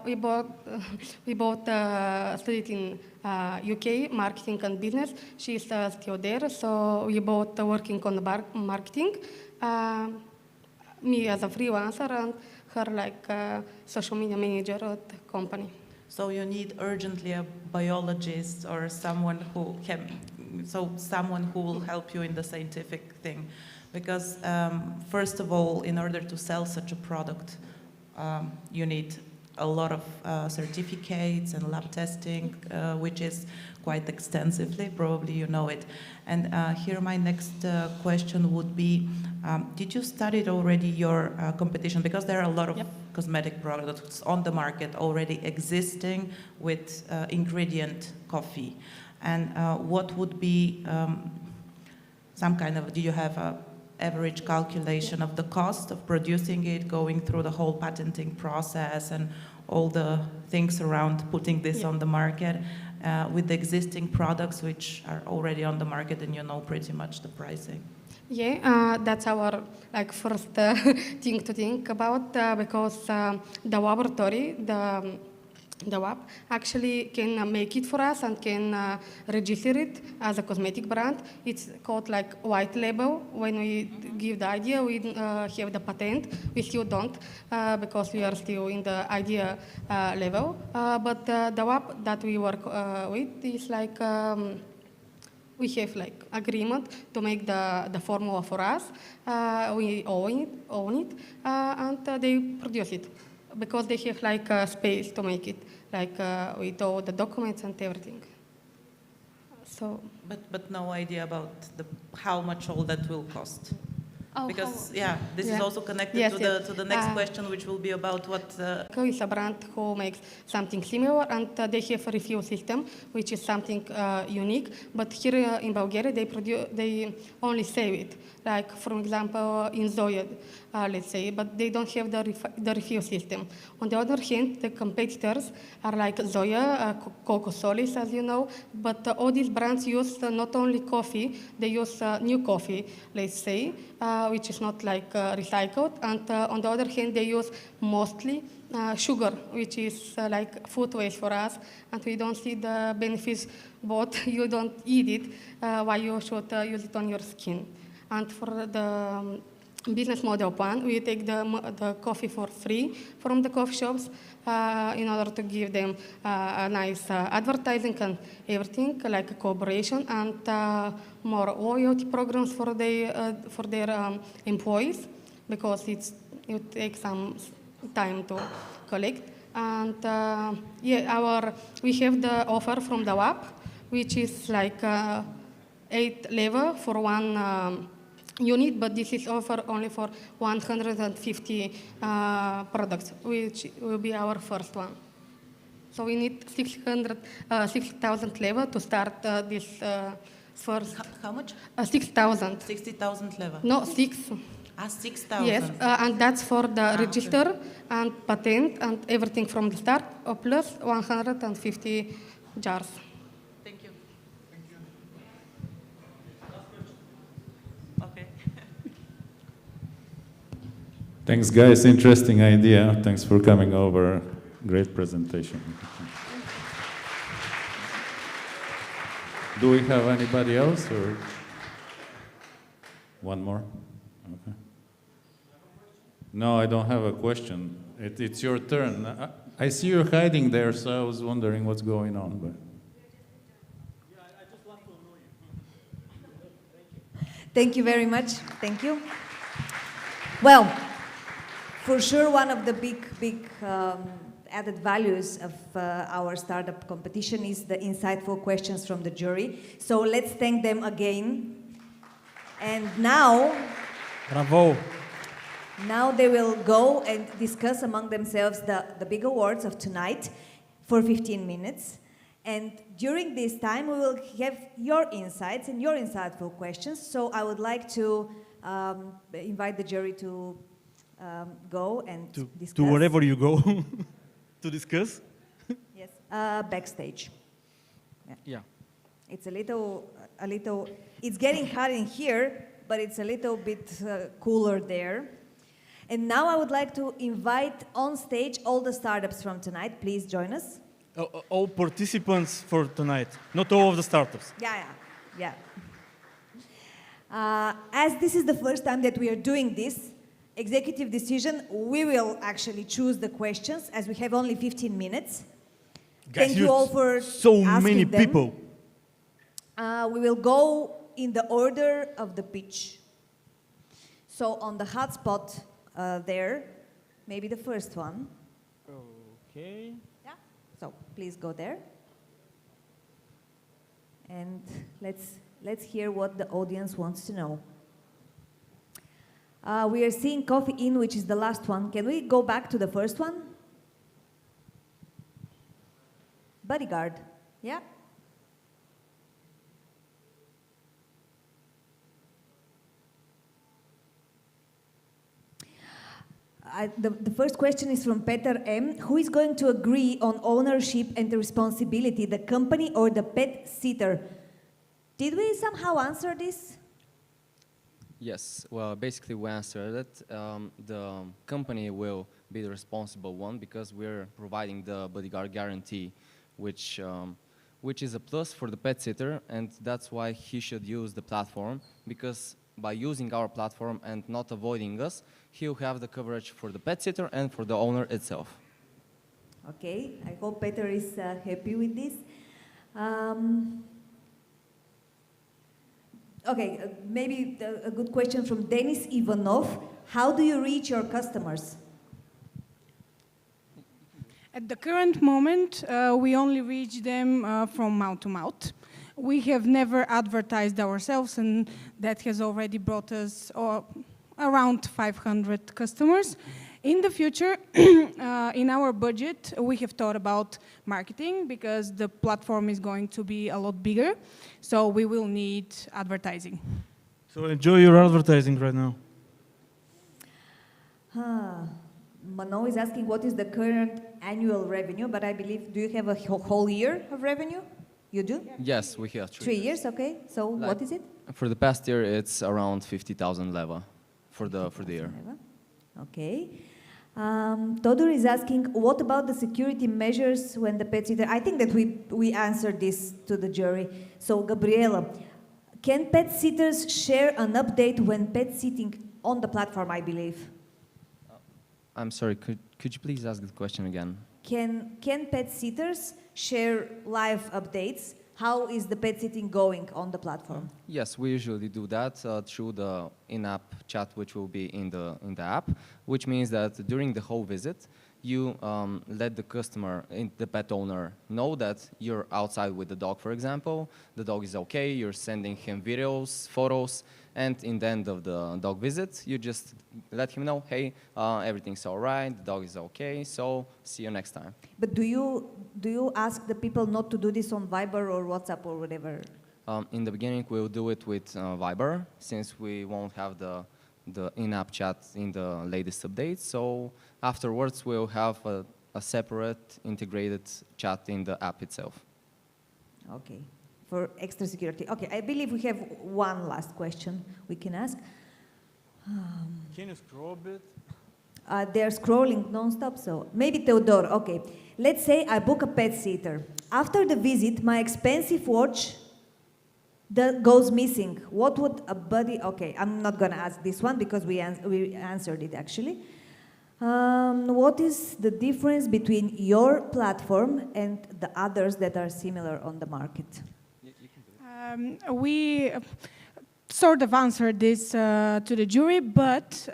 We both studied in UK, marketing and business. She's still there, so we both working on the marketing. Me as a freelancer and her social media manager at the company. So you need urgently a biologist or someone who will help you in the scientific thing. Because first of all, in order to sell such a product, you need a lot of certificates and lab testing, which is quite extensively, probably you know it. And here my next question would be, did you study already your competition? Because there are a lot of cosmetic products on the market already existing with ingredient coffee. And what would be did you have a average calculation of the cost of producing it, going through the whole patenting process and all the things around putting this on the market with the existing products which are already on the market and you know pretty much the pricing? Yeah, that's our first thing to think about because the laboratory, the lab actually can make it for us and can register it as a cosmetic brand. It's called white label. When we give the idea, we have the patent. We still don't because we are still in the idea level. But the lab that we work with is we have agreement to make the formula for us. We own it, and they produce it. Because they have space to make it, with all the documents and everything. So. But no idea about how much all that will cost. Because this is also connected to the next question, which will be about what. It's a brand who makes something similar, and they have a refill system, which is something unique. But here in Bulgaria, they only sell it, for example in Zoya, let's say, but they don't have the refill system. On the other hand, the competitors are like Zoya, Coco Solis, as you know, but all these brands use not only coffee, they use new coffee, let's say, which is not recycled, and on the other hand, they use mostly sugar, which is food waste for us, and we don't see the benefits, but you don't eat it, why you should use it on your skin. And for the business model plan, we take the coffee for free from the coffee shops in order to give them a nice advertising and everything, like a collaboration and more loyalty programs for their employees. because it takes some time to collect. And yeah, we have the offer from the WAP, which is like 8 level for one unit, but this is offer only for 150 products, which will be our first one. So we need 6,000 level to start this first. How much? 6,000. 60,000 level? No, 6. 6,000? Yes, and that's for the register and patent and everything from the start, plus 150 jars. Thank you. Okay. Thanks, guys. Interesting idea. Thanks for coming over. Great presentation. Do we have anybody else, or one more? Okay. No, I don't have a question. It's your turn. I see you're hiding there, so I was wondering what's going on. But Thank you very much. Thank you. Well, for sure, one of the big added values of our startup competition is the insightful questions from the jury. So let's thank them again. And now, Bravo. Now they will go and discuss among themselves the big awards of tonight for 15 minutes. And during this time, we will have your insights and your insightful questions. So I would like to invite the jury to go and discuss. To wherever you go to discuss. Yes, backstage. Yeah. It's a little, it's getting hot in here, but it's a little bit cooler there. And now I would like to invite on stage all the startups from tonight. Please join us. All participants for tonight, not all of the startups. Yeah. As this is the first time that we are doing this executive decision, we will actually choose the questions as we have only 15 minutes. Guys, Thank you all for so asking many them. people. We will go in the order of the pitch. So on the hotspot there, maybe the first one. Okay. Yeah. So please go there. And let's hear what the audience wants to know. We are seeing Coffee In, which is the last one. Can we go back to the first one? Bodyguard. Yeah. The first question is from Peter M. Who is going to agree on ownership and the responsibility, the company or the pet sitter? Did we somehow answer this? Yes, well, basically we answered it. The company will be the responsible one because we're providing the bodyguard guarantee, which is a plus for the pet sitter, and that's why he should use the platform, because by using our platform and not avoiding us, he'll have the coverage for the pet sitter and for the owner itself. Okay, I hope Peter is happy with this. Okay, maybe a good question from Denis Ivanov. How do you reach your customers? At the current moment, we only reach them from mouth to mouth. We have never advertised ourselves, and that has already brought us around 500 customers. In the future, in our budget, we have thought about marketing because the platform is going to be a lot bigger, so we will need advertising. So enjoy your advertising right now. Manon is asking what is the current annual revenue, but I believe, do you have a whole year of revenue? You do? Yes, we have 3 years, okay. So what is it? For the past year, it's around 50,000 leva for the year. Okay. Todor is asking, what about the security measures when the pet sitter? I think that we answered this to the jury. So Gabriela, can pet sitters share an update when pet sitting on the platform, I believe? I'm sorry, could you please ask the question again? Can pet sitters share live updates how is the pet sitting going on the platform? Yes, we usually do that through the in-app chat, which will be in the app, which means that during the whole visit, you let the customer, the pet owner, know that you're outside with the dog, for example. The dog is okay, you're sending him videos, photos, and in the end of the dog visit, you just let him know, hey, everything's all right, the dog is okay, so see you next time. But do you ask the people not to do this on Viber or WhatsApp or whatever? In the beginning, we'll do it with Viber, since we won't have the in-app chat in the latest updates. So afterwards, we'll have a separate integrated chat in the app itself. Okay, for extra security. Okay, I believe we have one last question we can ask. Can you scroll a bit? They're scrolling non-stop, so maybe Teodor, okay. Let's say I book a pet sitter. After the visit, my expensive watch goes missing. What would a buddy, okay, I'm not gonna ask this one because we answered it actually. What is the difference between your platform and the others that are similar on the market? We sort of answered this to the jury, but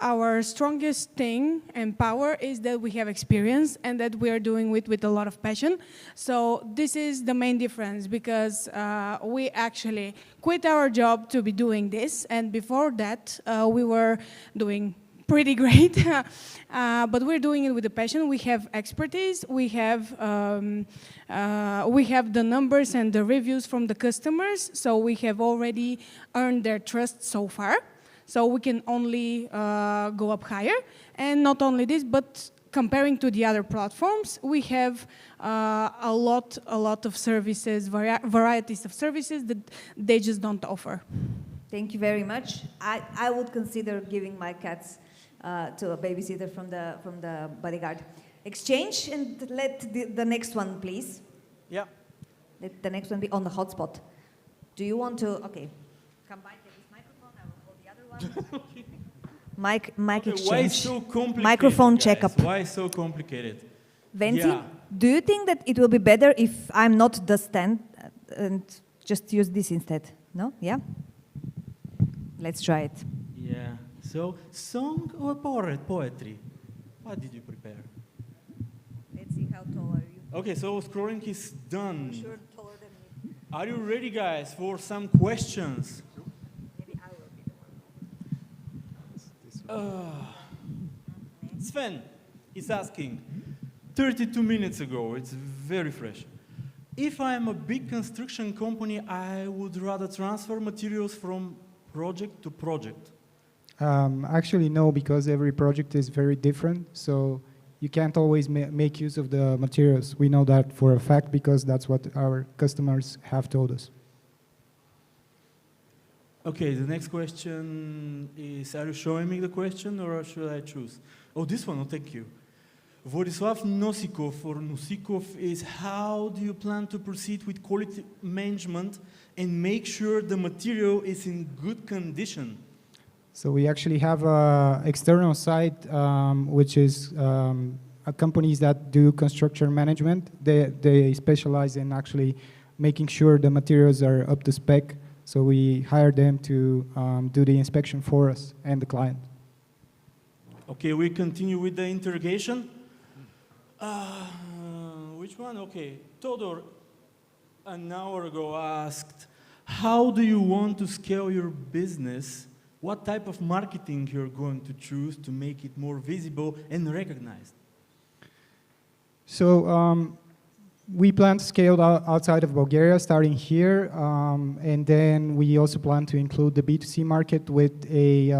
our strongest thing and power is that we have experience and that we are doing it with a lot of passion. So this is the main difference, because we actually quit our job to be doing this, and before that we were doing pretty great, but we're doing it with a passion. We have expertise, we have the numbers and the reviews from the customers, so we have already earned their trust so far. So we can only go up higher. And not only this, but comparing to the other platforms, we have a lot of services, varieties of services that they just don't offer. Thank you very much. I would consider giving my cats to a babysitter from the bodyguard exchange, and let the next one, please. Yeah. Let the next one be on the hotspot. Do you want to? Okay. Come by, take this microphone. I will hold the other one. Mic exchange. Why so complicated? Microphone guys? checkup. Why so complicated? Venti, Yeah. do you think that it will be better if I'm not the stand and just use this instead? No? Yeah? Let's try it. Yeah. So, song or poetry? What did you prepare? Let's see how tall are you. Okay, so scrolling is done. I'm sure taller than me. Are you ready, guys, for some questions? Maybe I will be the one. Sven is asking, 32 minutes ago, it's very fresh. If I'm a big construction company, I would rather transfer materials from project to project. Actually, no, because every project is very different. So you can't always make use of the materials. We know that for a fact because that's what our customers have told us. Okay, the next question is, are you showing me the question or should I choose? Oh, this one, oh, thank you. Vodislav Nosikov or Nusikov is, how do you plan to proceed with quality management and make sure the material is in good condition? So we actually have an external site, which is companies that do construction management. They specialize in actually making sure the materials are up to spec. So we hire them to do the inspection for us and the client. Okay, we continue with the interrogation. Which one? Okay, Todor, an hour ago asked, how do you want to scale your business? What type of marketing you're going to choose to make it more visible and recognized? So we plan to scale outside of Bulgaria, starting here, and then we also plan to include the B2C market with a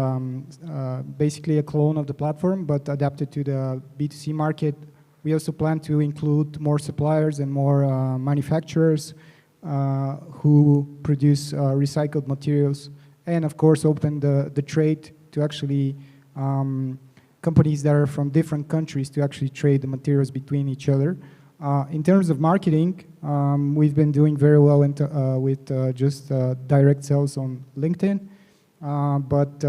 basically a clone of the platform, but adapted to the B2C market. We also plan to include more suppliers and more manufacturers who produce recycled materials, and of course open the trade to actually companies that are from different countries to actually trade the materials between each other. In terms of marketing, we've been doing very well with just direct sales on LinkedIn, but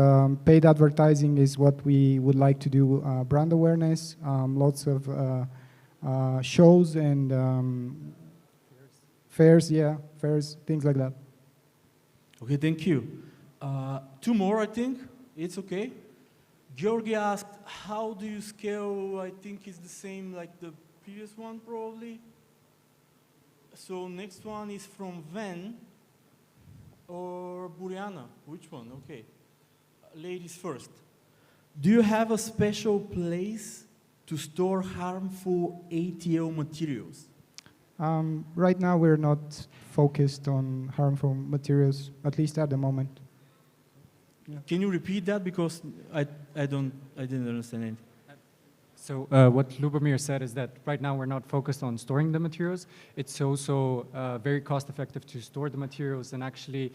paid advertising is what we would like to do, brand awareness, lots of shows and fairs, yeah, fairs, things like that. Okay, thank you. Two more, I think. It's okay. Georgi asked, how do you scale? I think it's the same like the previous one, probably. So next one is from Ven or Buriana. Which one? Okay. Ladies first. Do you have a special place to store harmful ATO materials? Right now, we're not focused on harmful materials, at least at the moment. Yeah. Can you repeat that, because I didn't understand anything. So what Lubomir said is that right now we're not focused on storing the materials. It's also very cost effective to store the materials, and actually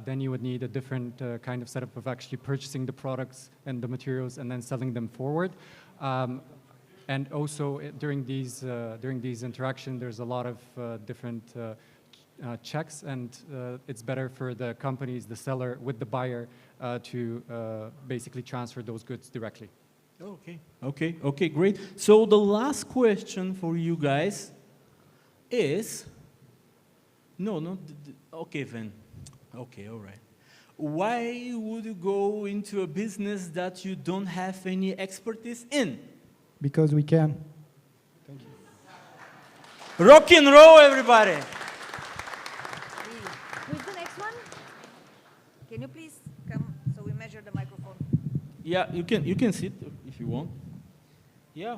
then you would need a different kind of setup of actually purchasing the products and the materials and then selling them forward. And also during these interactions, there's a lot of different checks, and it's better for the companies, the seller with the buyer, to basically transfer those goods directly. Okay, great. So the last question for you guys is, okay, Ven. Okay, all right. Why would you go into a business that you don't have any expertise in? Because we can. Thank you. Rock and roll, everybody. Who's the next one? Can you please come so we measure the microphone? Yeah, you can sit if you want. Yeah,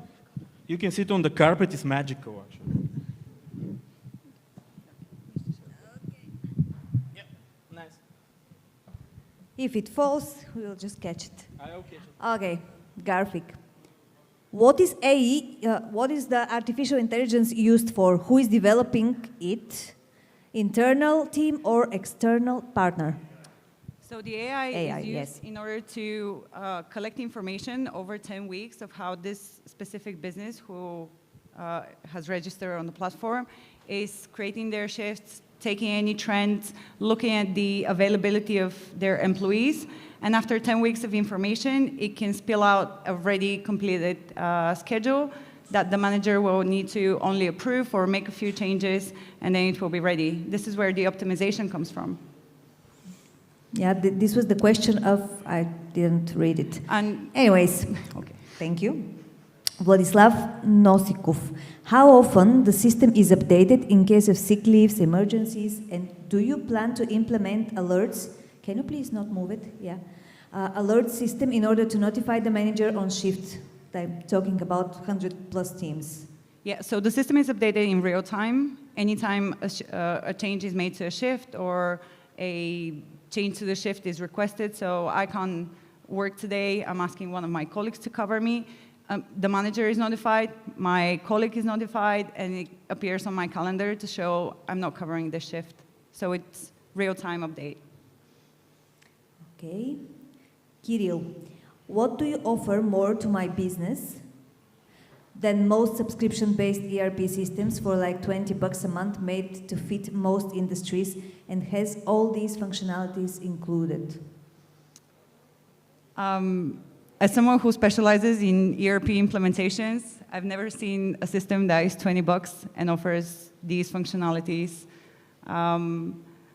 you can sit on the carpet. It's magical, actually. Okay. Yeah, nice. If it falls, we'll just catch it. Okay. Okay, Garfik. What is AI? What is the artificial intelligence used for? Who is developing it? Internal team or external partner? So the AI is used yes. in order to collect information over 10 weeks of how this specific business who has registered on the platform is creating their shifts, taking any trends, looking at the availability of their employees. And after 10 weeks of information, it can spill out a already completed schedule that the manager will need to only approve or make a few changes, and then it will be ready. This is where the optimization comes from. Yeah, this was the question of, I didn't read it. Anyways, okay, thank you. Vladislav Nosikov. How often the system is updated in case of sick leaves, emergencies, and do you plan to implement alerts? Can you please not move it? Yeah. Alert system in order to notify the manager on shift. I'm talking about 100+ teams. Yeah, so the system is updated in real time. Anytime a change is made to a shift or a change to the shift is requested, so I can't work today, I'm asking one of my colleagues to cover me. The manager is notified, my colleague is notified, and it appears on my calendar to show I'm not covering this shift. So it's real-time update. Okay. Kirill, what do you offer more to my business than most subscription-based ERP systems for like $20 a month made to fit most industries and has all these functionalities included? As someone who specializes in ERP implementations, I've never seen a system that is $20 and offers these functionalities.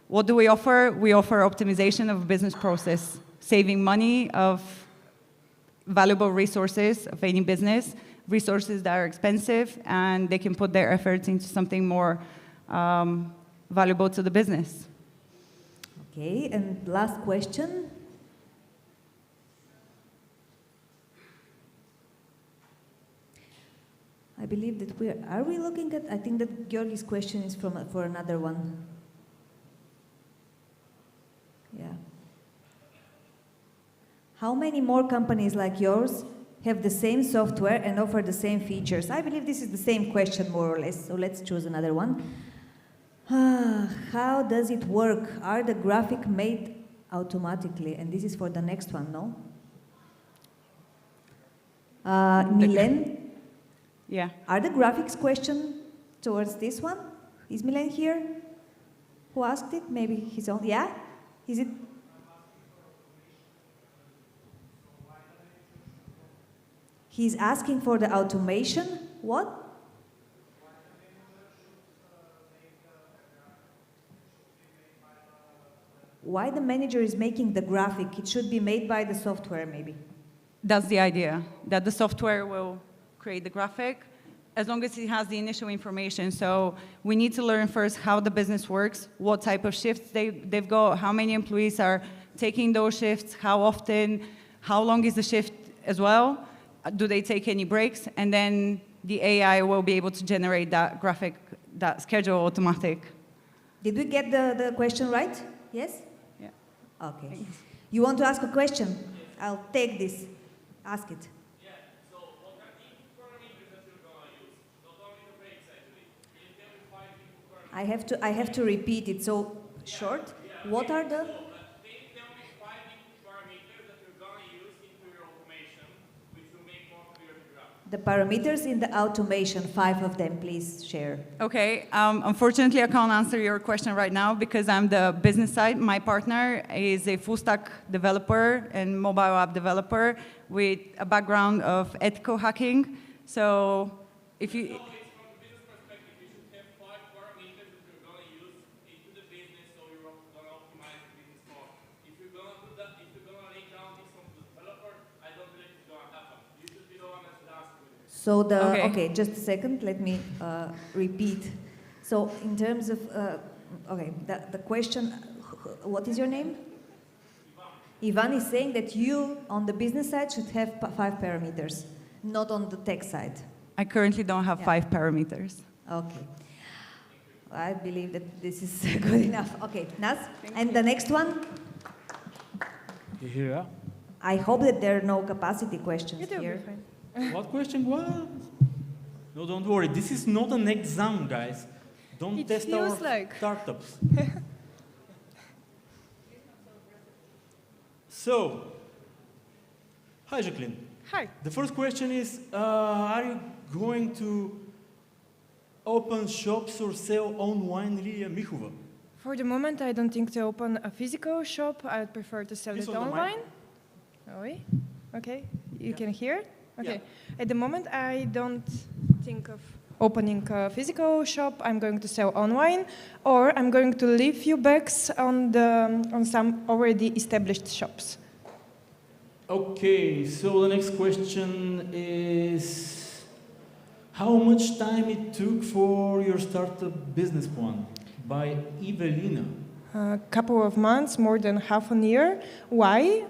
What do we offer? We offer optimization of business process, saving money of valuable resources of any business, resources that are expensive, and they can put their efforts into something more valuable to the business. Okay, and last question. I believe that are we looking at, I think that Georgi's question is for another one. Yeah. How many more companies like yours have the same software and offer the same features? I believe this is the same question, more or less, so let's choose another one. How does it work? Are the graphics made automatically? And this is for the next one, no? Milen? Yeah. Are the graphics question towards this one? Is Milen here? Who asked it? Maybe his own, yeah? Is it? He's asking for the automation. What? why the manager is making the graphic? It should be made by the software, maybe. That's the idea, that the software will create the graphic as long as it has the initial information. So we need to learn first how the business works, what type of shifts they've got, how many employees are taking those shifts, how often, how long is the shift as well, do they take any breaks, and then the AI will be able to generate that graphic, that schedule automatic. Did we get the question right? Yes? Yeah. Okay. Thanks. You want to ask a question? I'll take this. Ask it. Yeah, so what are the parameters that you're going to use? Not only the breaks, actually. Can you tell me 5 different parameters? I have to repeat it. So, short. What are the... Can you tell me 5 different parameters that you're going to use into your automation, which will make more clear the graph? The parameters in the automation, 5 of them, please share. Okay, unfortunately I can't answer your question right now because I'm the business side. My partner is a full stack developer and mobile app developer with a background of ethical hacking. So if you... So okay, just a second, let me repeat. So in terms of, okay, the question, what is your name? Ivan is saying that you, on the business side, should have 5 parameters, not on the tech side. I currently don't have 5 parameters. Okay. I believe that this is good enough. Okay, Naz, and the next one? Yeah. I hope that there are no capacity questions here. What question? What? No, don't worry. This is not an exam, guys. Don't test our startups. So, hi, Jacqueline. Hi. The first question is, are you going to open shops or sell online Lilia Michova? For the moment, I don't think to open a physical shop. I would prefer to sell it online. Oh, oui? Okay, you can hear it? Okay. Yeah. At the moment, I don't think of opening a physical shop. I'm going to sell online, or I'm going to leave few bags on some already established shops. Okay, so the next question is, how much time it took for your startup business plan? By Evelina. A couple of months, more than half a year. Why?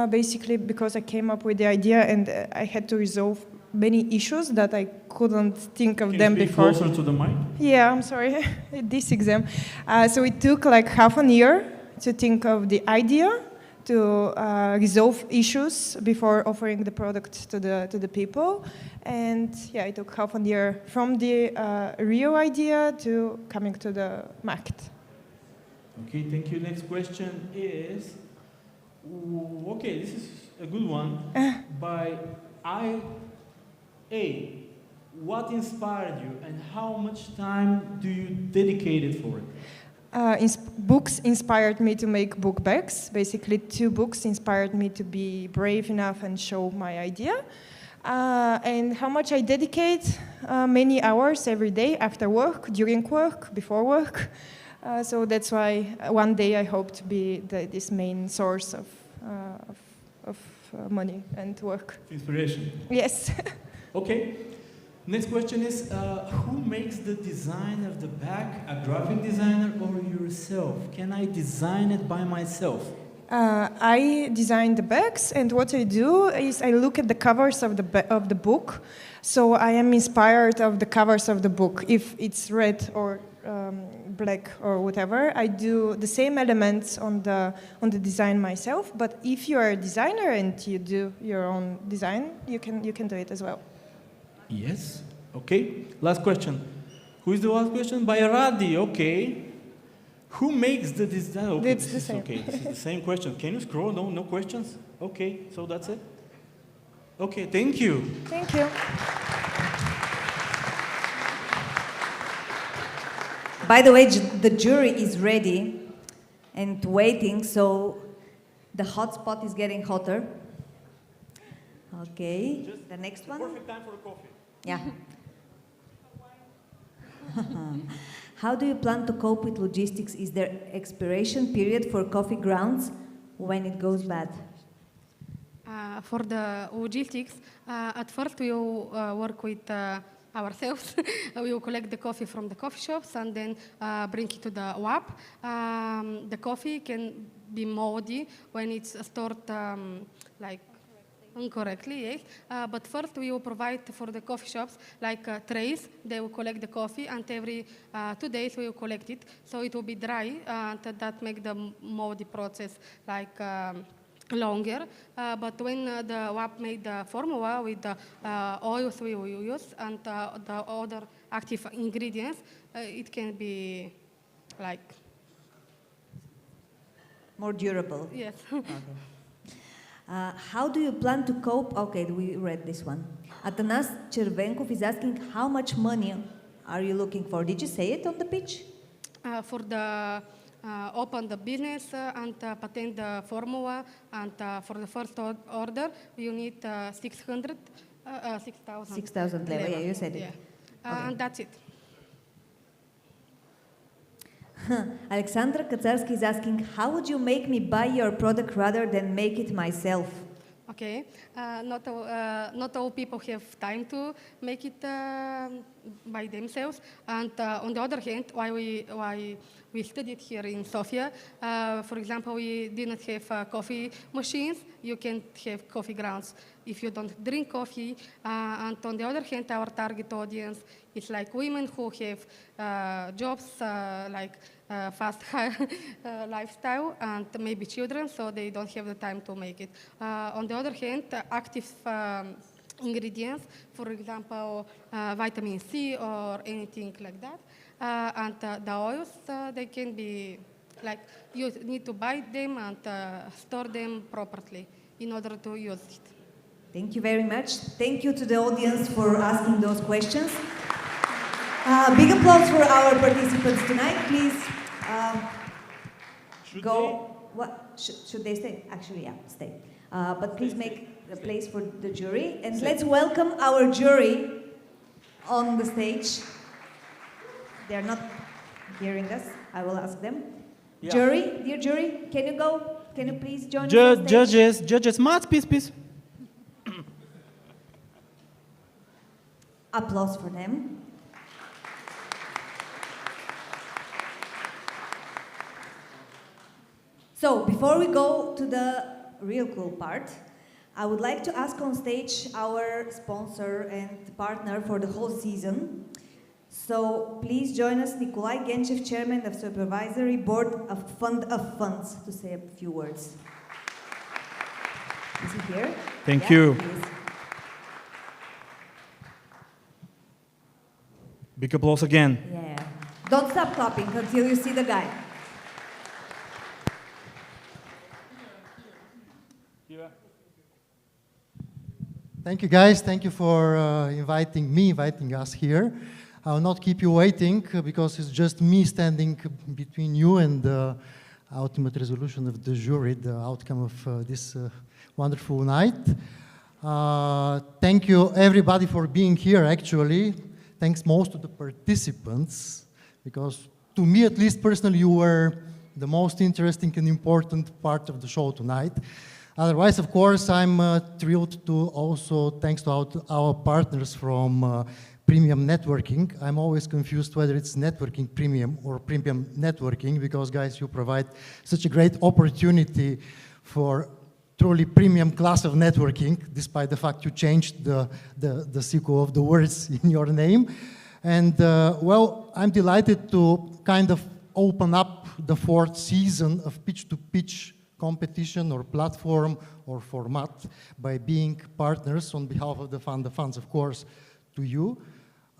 Basically because I came up with the idea and I had to resolve many issues that I couldn't think of them before. Can you speak closer to the mic? Yeah, I'm sorry. This exam. So it took like half a year to think of the idea, to resolve issues before offering the product to the people. And yeah, it took half a year from the real idea to coming to the market. Okay, thank you. Next question is, okay, this is a good one. By IA. What inspired you and how much time do you dedicate it for it? Books inspired me to make book bags. Basically, 2 books inspired me to be brave enough and show my idea. And how much I dedicate? Many hours every day, after work, during work, before work. So that's why one day I hope to be this main source of money and work. Inspiration. Yes. Okay. Next question is, who makes the design of the bag? A graphic designer or yourself? Can I design it by myself? I design the bags, and what I do is I look at the covers of the book. So I am inspired of the covers of the book. If it's red or black or whatever, I do the same elements on the design myself. But if you are a designer and you do your own design, you can do it as well. Yes. Okay. Last question. Who is the last question? By Radi. Okay. Who makes the design? Okay, It's the same. Okay, this is the same question. Can you scroll? No questions? Okay, so that's it. Okay, thank you. Thank you. By the way, the jury is ready and waiting, so the hot spot is getting hotter. Okay, just the next one. Perfect time for a coffee. Yeah. How do you plan to cope with logistics? Is there expiration period for coffee grounds when it goes bad? For the logistics, at first we will work with ourselves. We will collect the coffee from the coffee shops and then bring it to the WAP. The coffee can be moldy when it's stored like incorrectly, yes. But first we will provide for the coffee shops like trays. They will collect the coffee and every 2 days we will collect it. So it will be dry and that makes the moldy process like longer, but when the WAP made the formula with the oils we will use and the other active ingredients, it can be like more durable. Yes. Okay. How do you plan to cope? Okay, we read this one. Atanas Chervenkov is asking, how much money are you looking for? Did you say it on the pitch? For the open the business and patent the formula, and for the first order, you need 6,000 level, yeah, you said it. Yeah. Okay. And that's it. Alexandra Kaczarski is asking, how would you make me buy your product rather than make it myself? Okay, not all people have time to make it by themselves, and on the other hand, why we studied here in Sofia, for example, we didn't have coffee machines. You can't have coffee grounds if you don't drink coffee, and on the other hand, our target audience is like women who have jobs like fast lifestyle and maybe children, so they don't have the time to make it. On the other hand, active ingredients, for example, vitamin C or anything like that, and the oils, they can be like, you need to buy them and store them properly in order to use it. Thank you very much. Thank you to the audience for asking those questions. Big applause for our participants tonight. Please go. What should they stay? Actually, yeah, stay. But please make a place for the jury, and let's welcome our jury on the stage. They're not hearing us. I will ask them. Yeah. Jury, dear jury, can you go? Can you please join us on stage? Judges, Mats, please. Applause for them. So, before we go to the real cool part, I would like to ask on stage our sponsor and partner for the whole season. So, please join us, Nikolai Genchev, Chairman of Supervisory Board of Fund of Funds, to say a few words. Is he here? Thank you. Please. Big applause again. Yeah. Don't stop clapping until you see the guy. Thank you, guys. Thank you for inviting us here. I will not keep you waiting because it's just me standing between you and the ultimate resolution of the jury, the outcome of this wonderful night. Thank you, everybody, for being here, actually. Thanks most to the participants, because to me, at least personally, you were the most interesting and important part of the show tonight. Otherwise, of course, I'm thrilled to also, thanks to our partners from Premium Networking. I'm always confused whether it's networking premium or premium networking, because, guys, you provide such a great opportunity for truly premium class of networking, despite the fact you changed the sequel of the words in your name. And, well, I'm delighted to kind of open up the 4th season of pitch-to-pitch competition or platform or format by being partners on behalf of the fund of funds, of course, to you.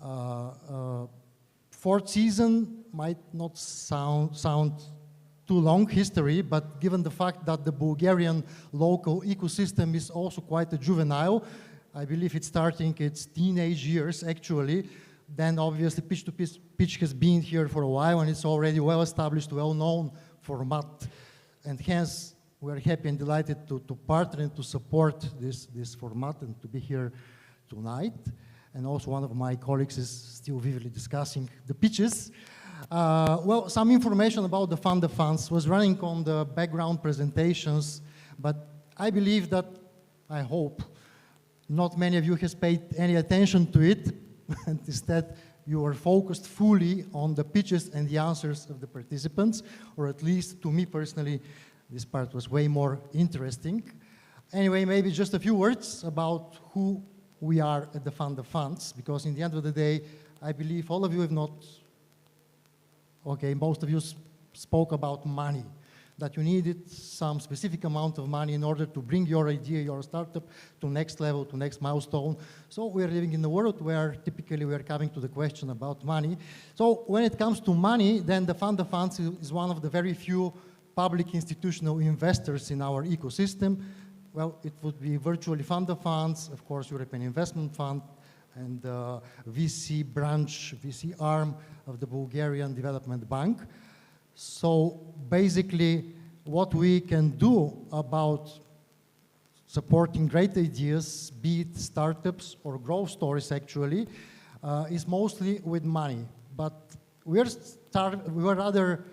4th season might not sound too long history, but given the fact that the Bulgarian local ecosystem is also quite a juvenile, I believe it's starting its teenage years actually, then obviously pitch has been here for a while and it's already well-established, well-known format. And hence, we're happy and delighted to partner and to support this format and to be here tonight. And also one of my colleagues is still vividly discussing the pitches. Well, some information about the fund of funds was running on the background presentations, but I believe that, I hope, not many of you has paid any attention to it, and instead you are focused fully on the pitches and the answers of the participants, or at least to me personally, this part was way more interesting. Anyway, maybe just a few words about who we are at the Fund of Funds, because in the end of the day, I believe all of you have not, okay, most of you spoke about money, that you needed some specific amount of money in order to bring your idea, your startup to next level, to next milestone. So we're living in a world where typically we are coming to the question about money. So when it comes to money, then the Fund of Funds is one of the very few public institutional investors in our ecosystem. Well, it would be virtually Fund of Funds, of course, European Investment Fund, and VC branch, VC arm of the Bulgarian Development Bank. So basically, what we can do about supporting great ideas, be it startups or growth stories actually, is mostly with money. But we're rather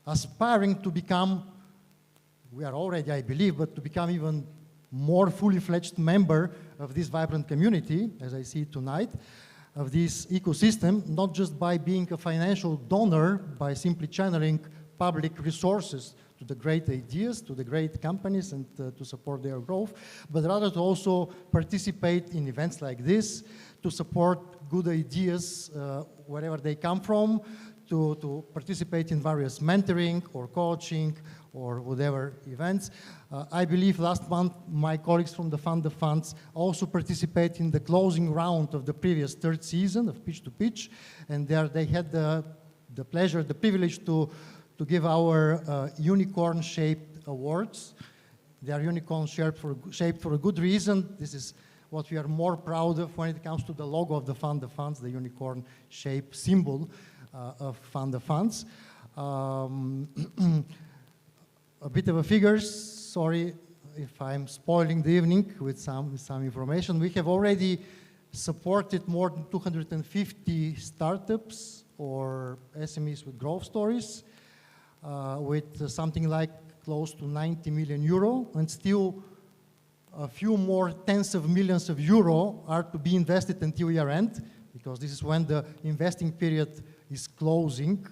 aspiring to become, we are already, I believe, but to become even more fully fledged member of this vibrant community, as I see tonight, of this ecosystem, not just by being a financial donor, by simply channeling public resources to the great ideas, to the great companies, and to support their growth, but rather to also participate in events like this, to support good ideas wherever they come from, to participate in various mentoring or coaching or whatever events. I believe last month my colleagues from the Fund of Funds also participate in the closing round of the previous third season of Pitch to Pitch, and there they had the pleasure, the privilege to give our unicorn-shaped awards. They are unicorn-shaped for a good reason. This is what we are more proud of when it comes to the logo of the Fund of Funds, the unicorn-shaped symbol of Fund of Funds. A bit of a figures, sorry if I'm spoiling the evening with some information. We have already supported more than 250 startups or SMEs with growth stories with something like close to 90 million euro, and still a few more tens of millions of euro are to be invested until year end, because this is when the investing period is closing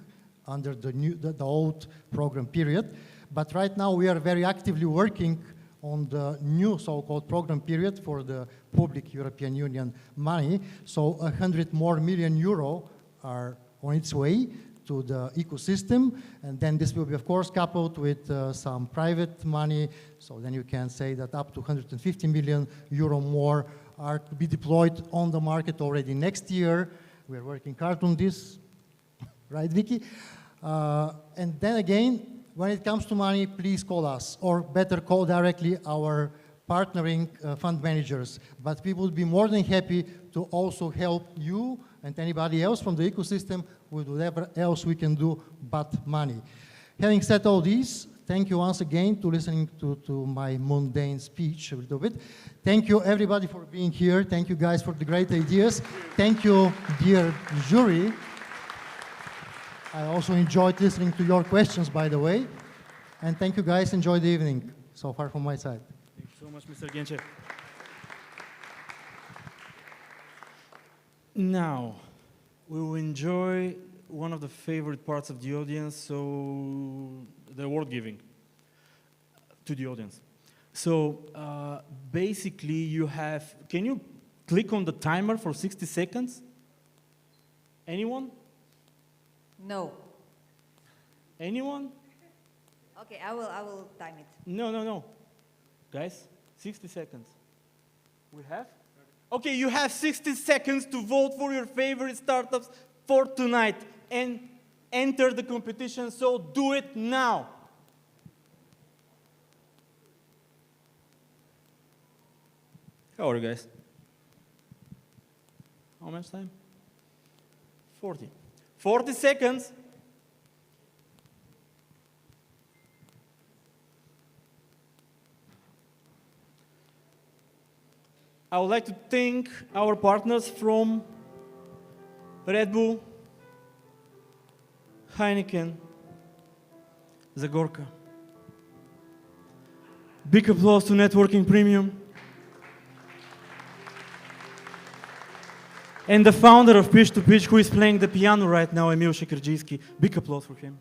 under the old program period. But right now we are very actively working on the new so-called program period for the public European Union money. So 100 more million euro are on its way to the ecosystem. And then this will be, of course, coupled with some private money. So then you can say that up to 150 million euro more are to be deployed on the market already next year. We're working hard on this, right, Vicky? And then again, when it comes to money, please call us, or better call directly our partnering fund managers. But we would be more than happy to also help you and anybody else from the ecosystem with whatever else we can do but money. Having said all this, thank you once again to listening to my mundane speech a little bit. Thank you everybody for being here. Thank you guys for the great ideas. Thank you, dear jury. I also enjoyed listening to your questions, by the way. And thank you guys, enjoy the evening so far from my side. Thank you so much, Mr. Genchev. Now, we will enjoy one of the favorite parts of the audience, so the award giving to the audience. So basically you have, can you click on the timer for 60 seconds? Anyone? No. Anyone? Okay, I will time it. No. Guys, 60 seconds. We have? Okay, you have 60 seconds to vote for your favorite startups for tonight and enter the competition, so do it now. How are you guys? How much time? 40. 40 seconds. I would like to thank our partners from Red Bull, Heineken, Zagorka. Big applause to Networking Premium. And the founder of Pitch to Pitch, who is playing the piano right now, Emil Sikorczyjski. Big applause for him.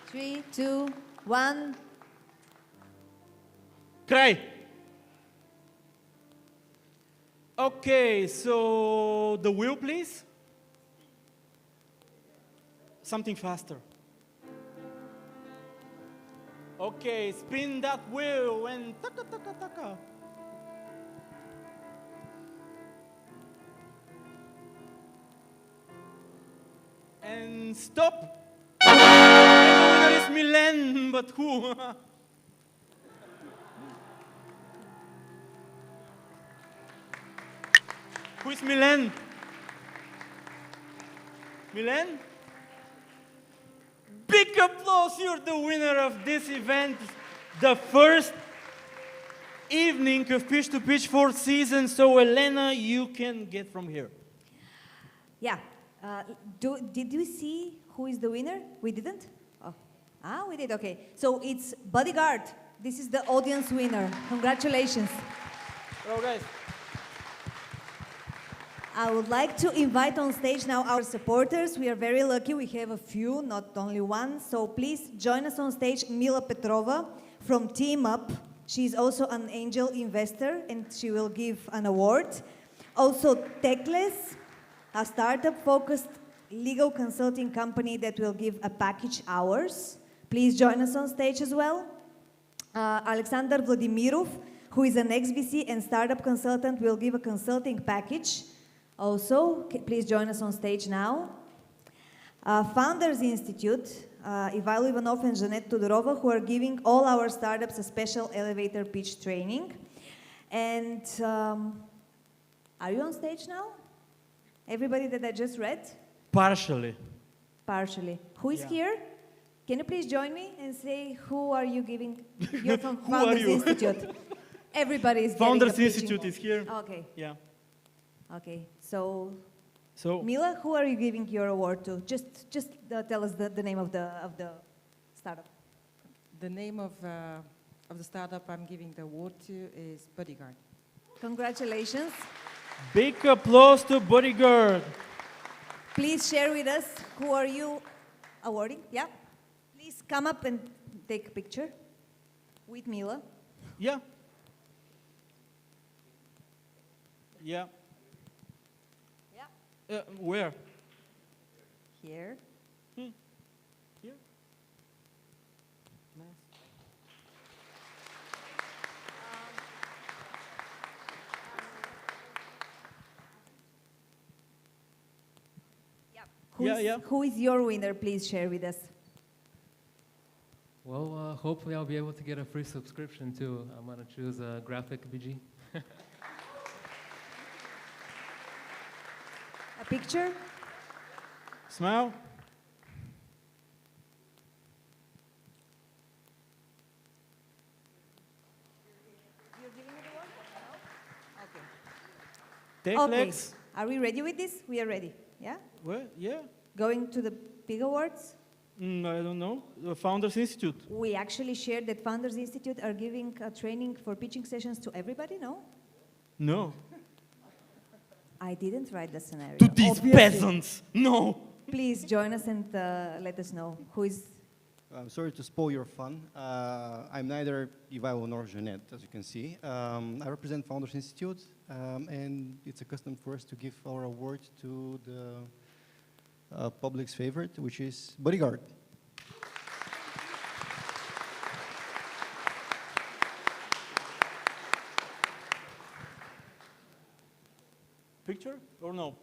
3, 2, 1. Kraj. Okay, so the wheel, please. Something faster. Okay, spin that wheel and taka taka taka. And stop. And the winner is Milen, but who? Who is Milen? Milen? Big applause, you're the winner of this event. The first evening of Pitch to Pitch 4th season. So Elena, you can get from here. Yeah. Did you see who is the winner? We didn't? Oh. Ah, we did, okay. So it's Bodyguard. This is the audience winner. Congratulations. Bravo, guys. I would like to invite on stage now our supporters. We are very lucky. We have a few, not only one. So please join us on stage, Mila Petrova from Team Up. She's also an angel investor, and she will give an award. Also, Techless, a startup-focused legal consulting company that will give a package hours. Please join us on stage as well. Alexander Vladimirov, who is an ex-VC and startup consultant, will give a consulting package. Also, please join us on stage now. Founders Institute, Ivailo Ivanov and Jeanette Tudorova, who are giving all our startups a special elevator pitch training. And are you on stage now? Everybody that I just read? Partially. Partially. Who is here? Can you please join me and say who are you giving? You're from Founders Institute. Everybody is Founders getting a Institute is here. Okay. Yeah. Okay. So So Mila, who are you giving your award to? Just tell us the name of the startup. The name of the startup I'm giving the award to is Bodyguard. Congratulations. big applause to Bodyguard. Please share with us who are you awarding. Yeah. Please come up and take a picture with Mila. Yeah. Yeah. Where? Here. Here. Nice. Who is your winner? Please share with us. Well, hopefully I'll be able to get a free subscription too. I'm going to choose a graphic BG. A picture? Smile. Take Okay. legs. Are we ready with this? We are ready. Yeah? Well, yeah. Going to the big awards? I don't know. The Founders Institute. We actually shared that Founders Institute are giving a training for pitching sessions to everybody, no? No. I didn't write the scenario. To these obviously. peasants. No. Please join us and let us know who is. I'm sorry to spoil your fun. I'm neither Ivailo nor Jeanette, as you can see. I represent Founders Institute, and it's a custom for us to give our award to the public's favorite, which is Bodyguard. Picture or no?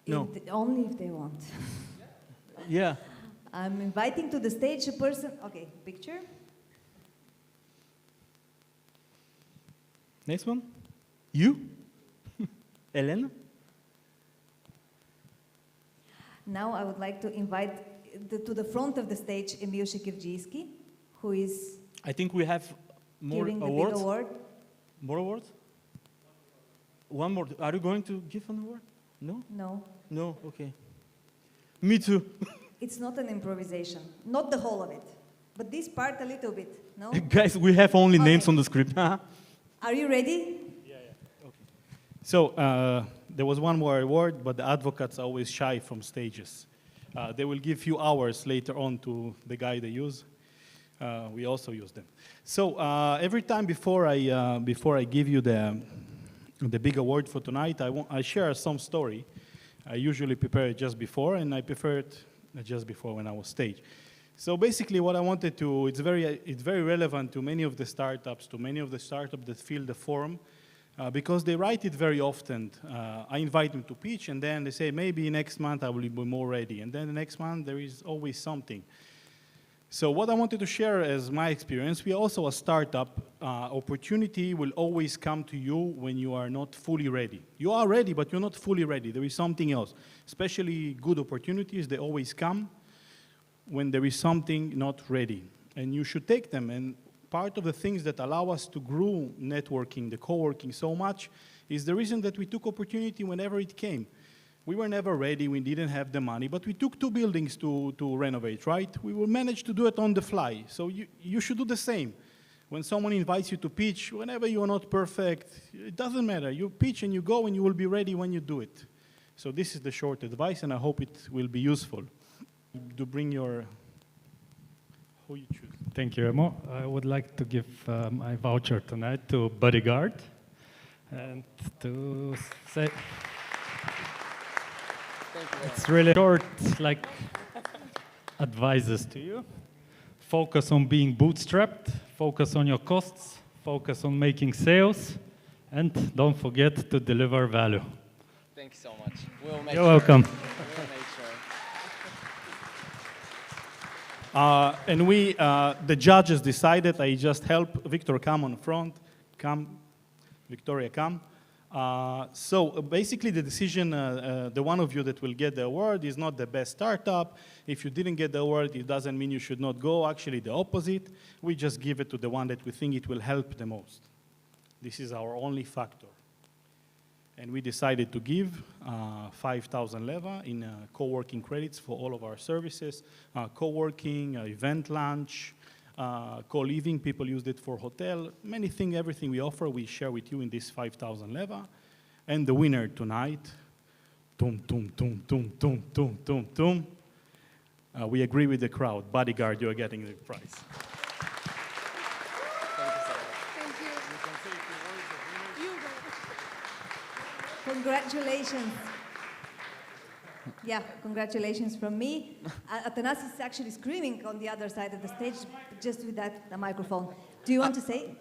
No. Only if they want. Yeah. I'm inviting to the stage a person. Okay, picture. Next one. You? Elena? Now I would like to invite to the front of the stage Emil Sikorczyjski, who is I think we have more giving the awards. big award. More awards? One more. Are you going to give an award? No? No. No? Okay. Me too. It's not an improvisation, not the whole of it, but this part a little bit, no? Guys, we have only names on the script. Are you ready? So there was one more award, but the advocates are always shy from stages. They will give few hours later on to the guy they use. We also use them. So every time before I give you the big award for tonight, I share some story. I usually prepare it just before, and I prefer it just before when I was stage. So basically what I wanted to, it's very relevant to many of the startups, that fill the forum, because they write it very often. I invite them to pitch, and then they say, maybe next month I will be more ready. And then the next month there is always something. So what I wanted to share as my experience, we are also a startup. Opportunity will always come to you when you are not fully ready. You are ready, but you're not fully ready. There is something else. Especially good opportunities, they always come when there is something not ready. And you should take them. And part of the things that allow us to grow networking, the co-working so much, is the reason that we took opportunity whenever it came. We were never ready, we didn't have the money, but we took 2 buildings to renovate, right? We will manage to do it on the fly. So you should do the same. When someone invites you to pitch, whenever you are not perfect, it doesn't matter. You pitch and you go and you will be ready when you do it. So this is the short advice, and I hope it will be useful. To bring your, who you choose. Thank you, Emo. I would like to give my voucher tonight to Bodyguard and to say, it's really short, like, advices to you. Focus on being bootstrapped, focus on your costs, focus on making sales, and don't forget to deliver value. Thank you so much. We'll make You're welcome. We'll make And the judges decided, I just help Victor come on front. Come, Victoria, come. So basically the decision, the one of you that will get the award is not the best startup. If you didn't get the award, it doesn't mean you should not go. Actually, the opposite. We just give it to the one that we think it will help the most. This is our only factor. And we decided to give 5,000 leva in co-working credits for all of our services. Co-working, event lunch, co-living, people used it for hotel. Many things, everything we offer, we share with you in this 5,000 leva. And the winner tonight, tum, tum, tum, tum, tum, tum, tum, tum. We agree with the crowd. Bodyguard, you are getting the prize. Congratulations. Yeah, congratulations from me. Atanas is actually screaming on the other side of the stage, just with the microphone. Do you want to say?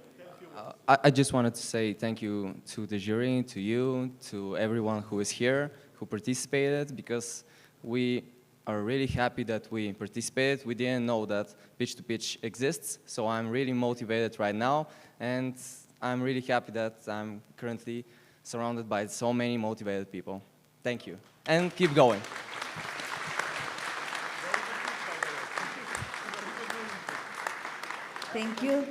I just wanted to say thank you to the jury, to you, to everyone who is here, who participated, because we are really happy that we participated. We didn't know that Pitch to Pitch exists, so I'm really motivated right now, and I'm really happy that I'm currently surrounded by so many motivated people. Thank you, and keep going. Thank you.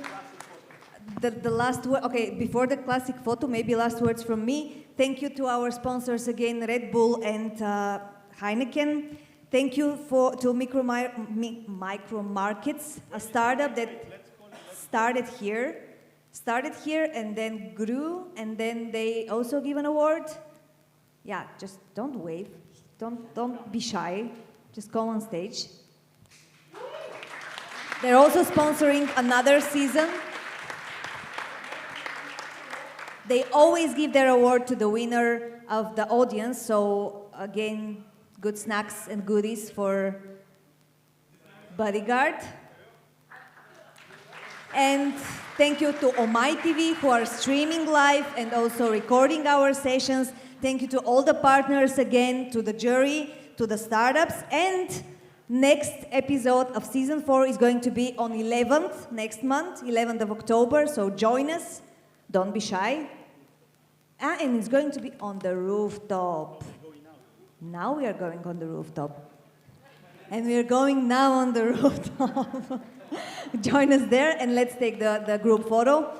The last word, okay, before the classic photo, maybe last words from me. Thank you to our sponsors again, Red Bull and Heineken. Thank you to Micro Markets, a startup that started here and then grew, and then they also give an award. Yeah, just don't wave, don't be shy, just go on stage. They're also sponsoring another season. They always give their award to the winner of the audience, so again, good snacks and goodies for Bodyguard. And thank you to Omai.TV who are streaming live and also recording our sessions. Thank you to all the partners again, to the jury, to the startups. And next episode of season 4 is going to be on 11th, next month, 11th of October. So join us. Don't be shy. And it's going to be on the rooftop. Now we are going on the rooftop. And we are going now on the rooftop. Join us there and let's take the group photo.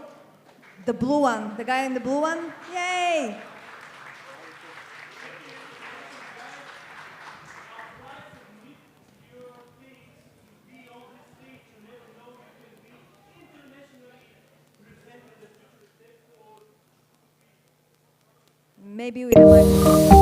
The blue one, the guy in the blue one. Yay! Maybe with a microphone.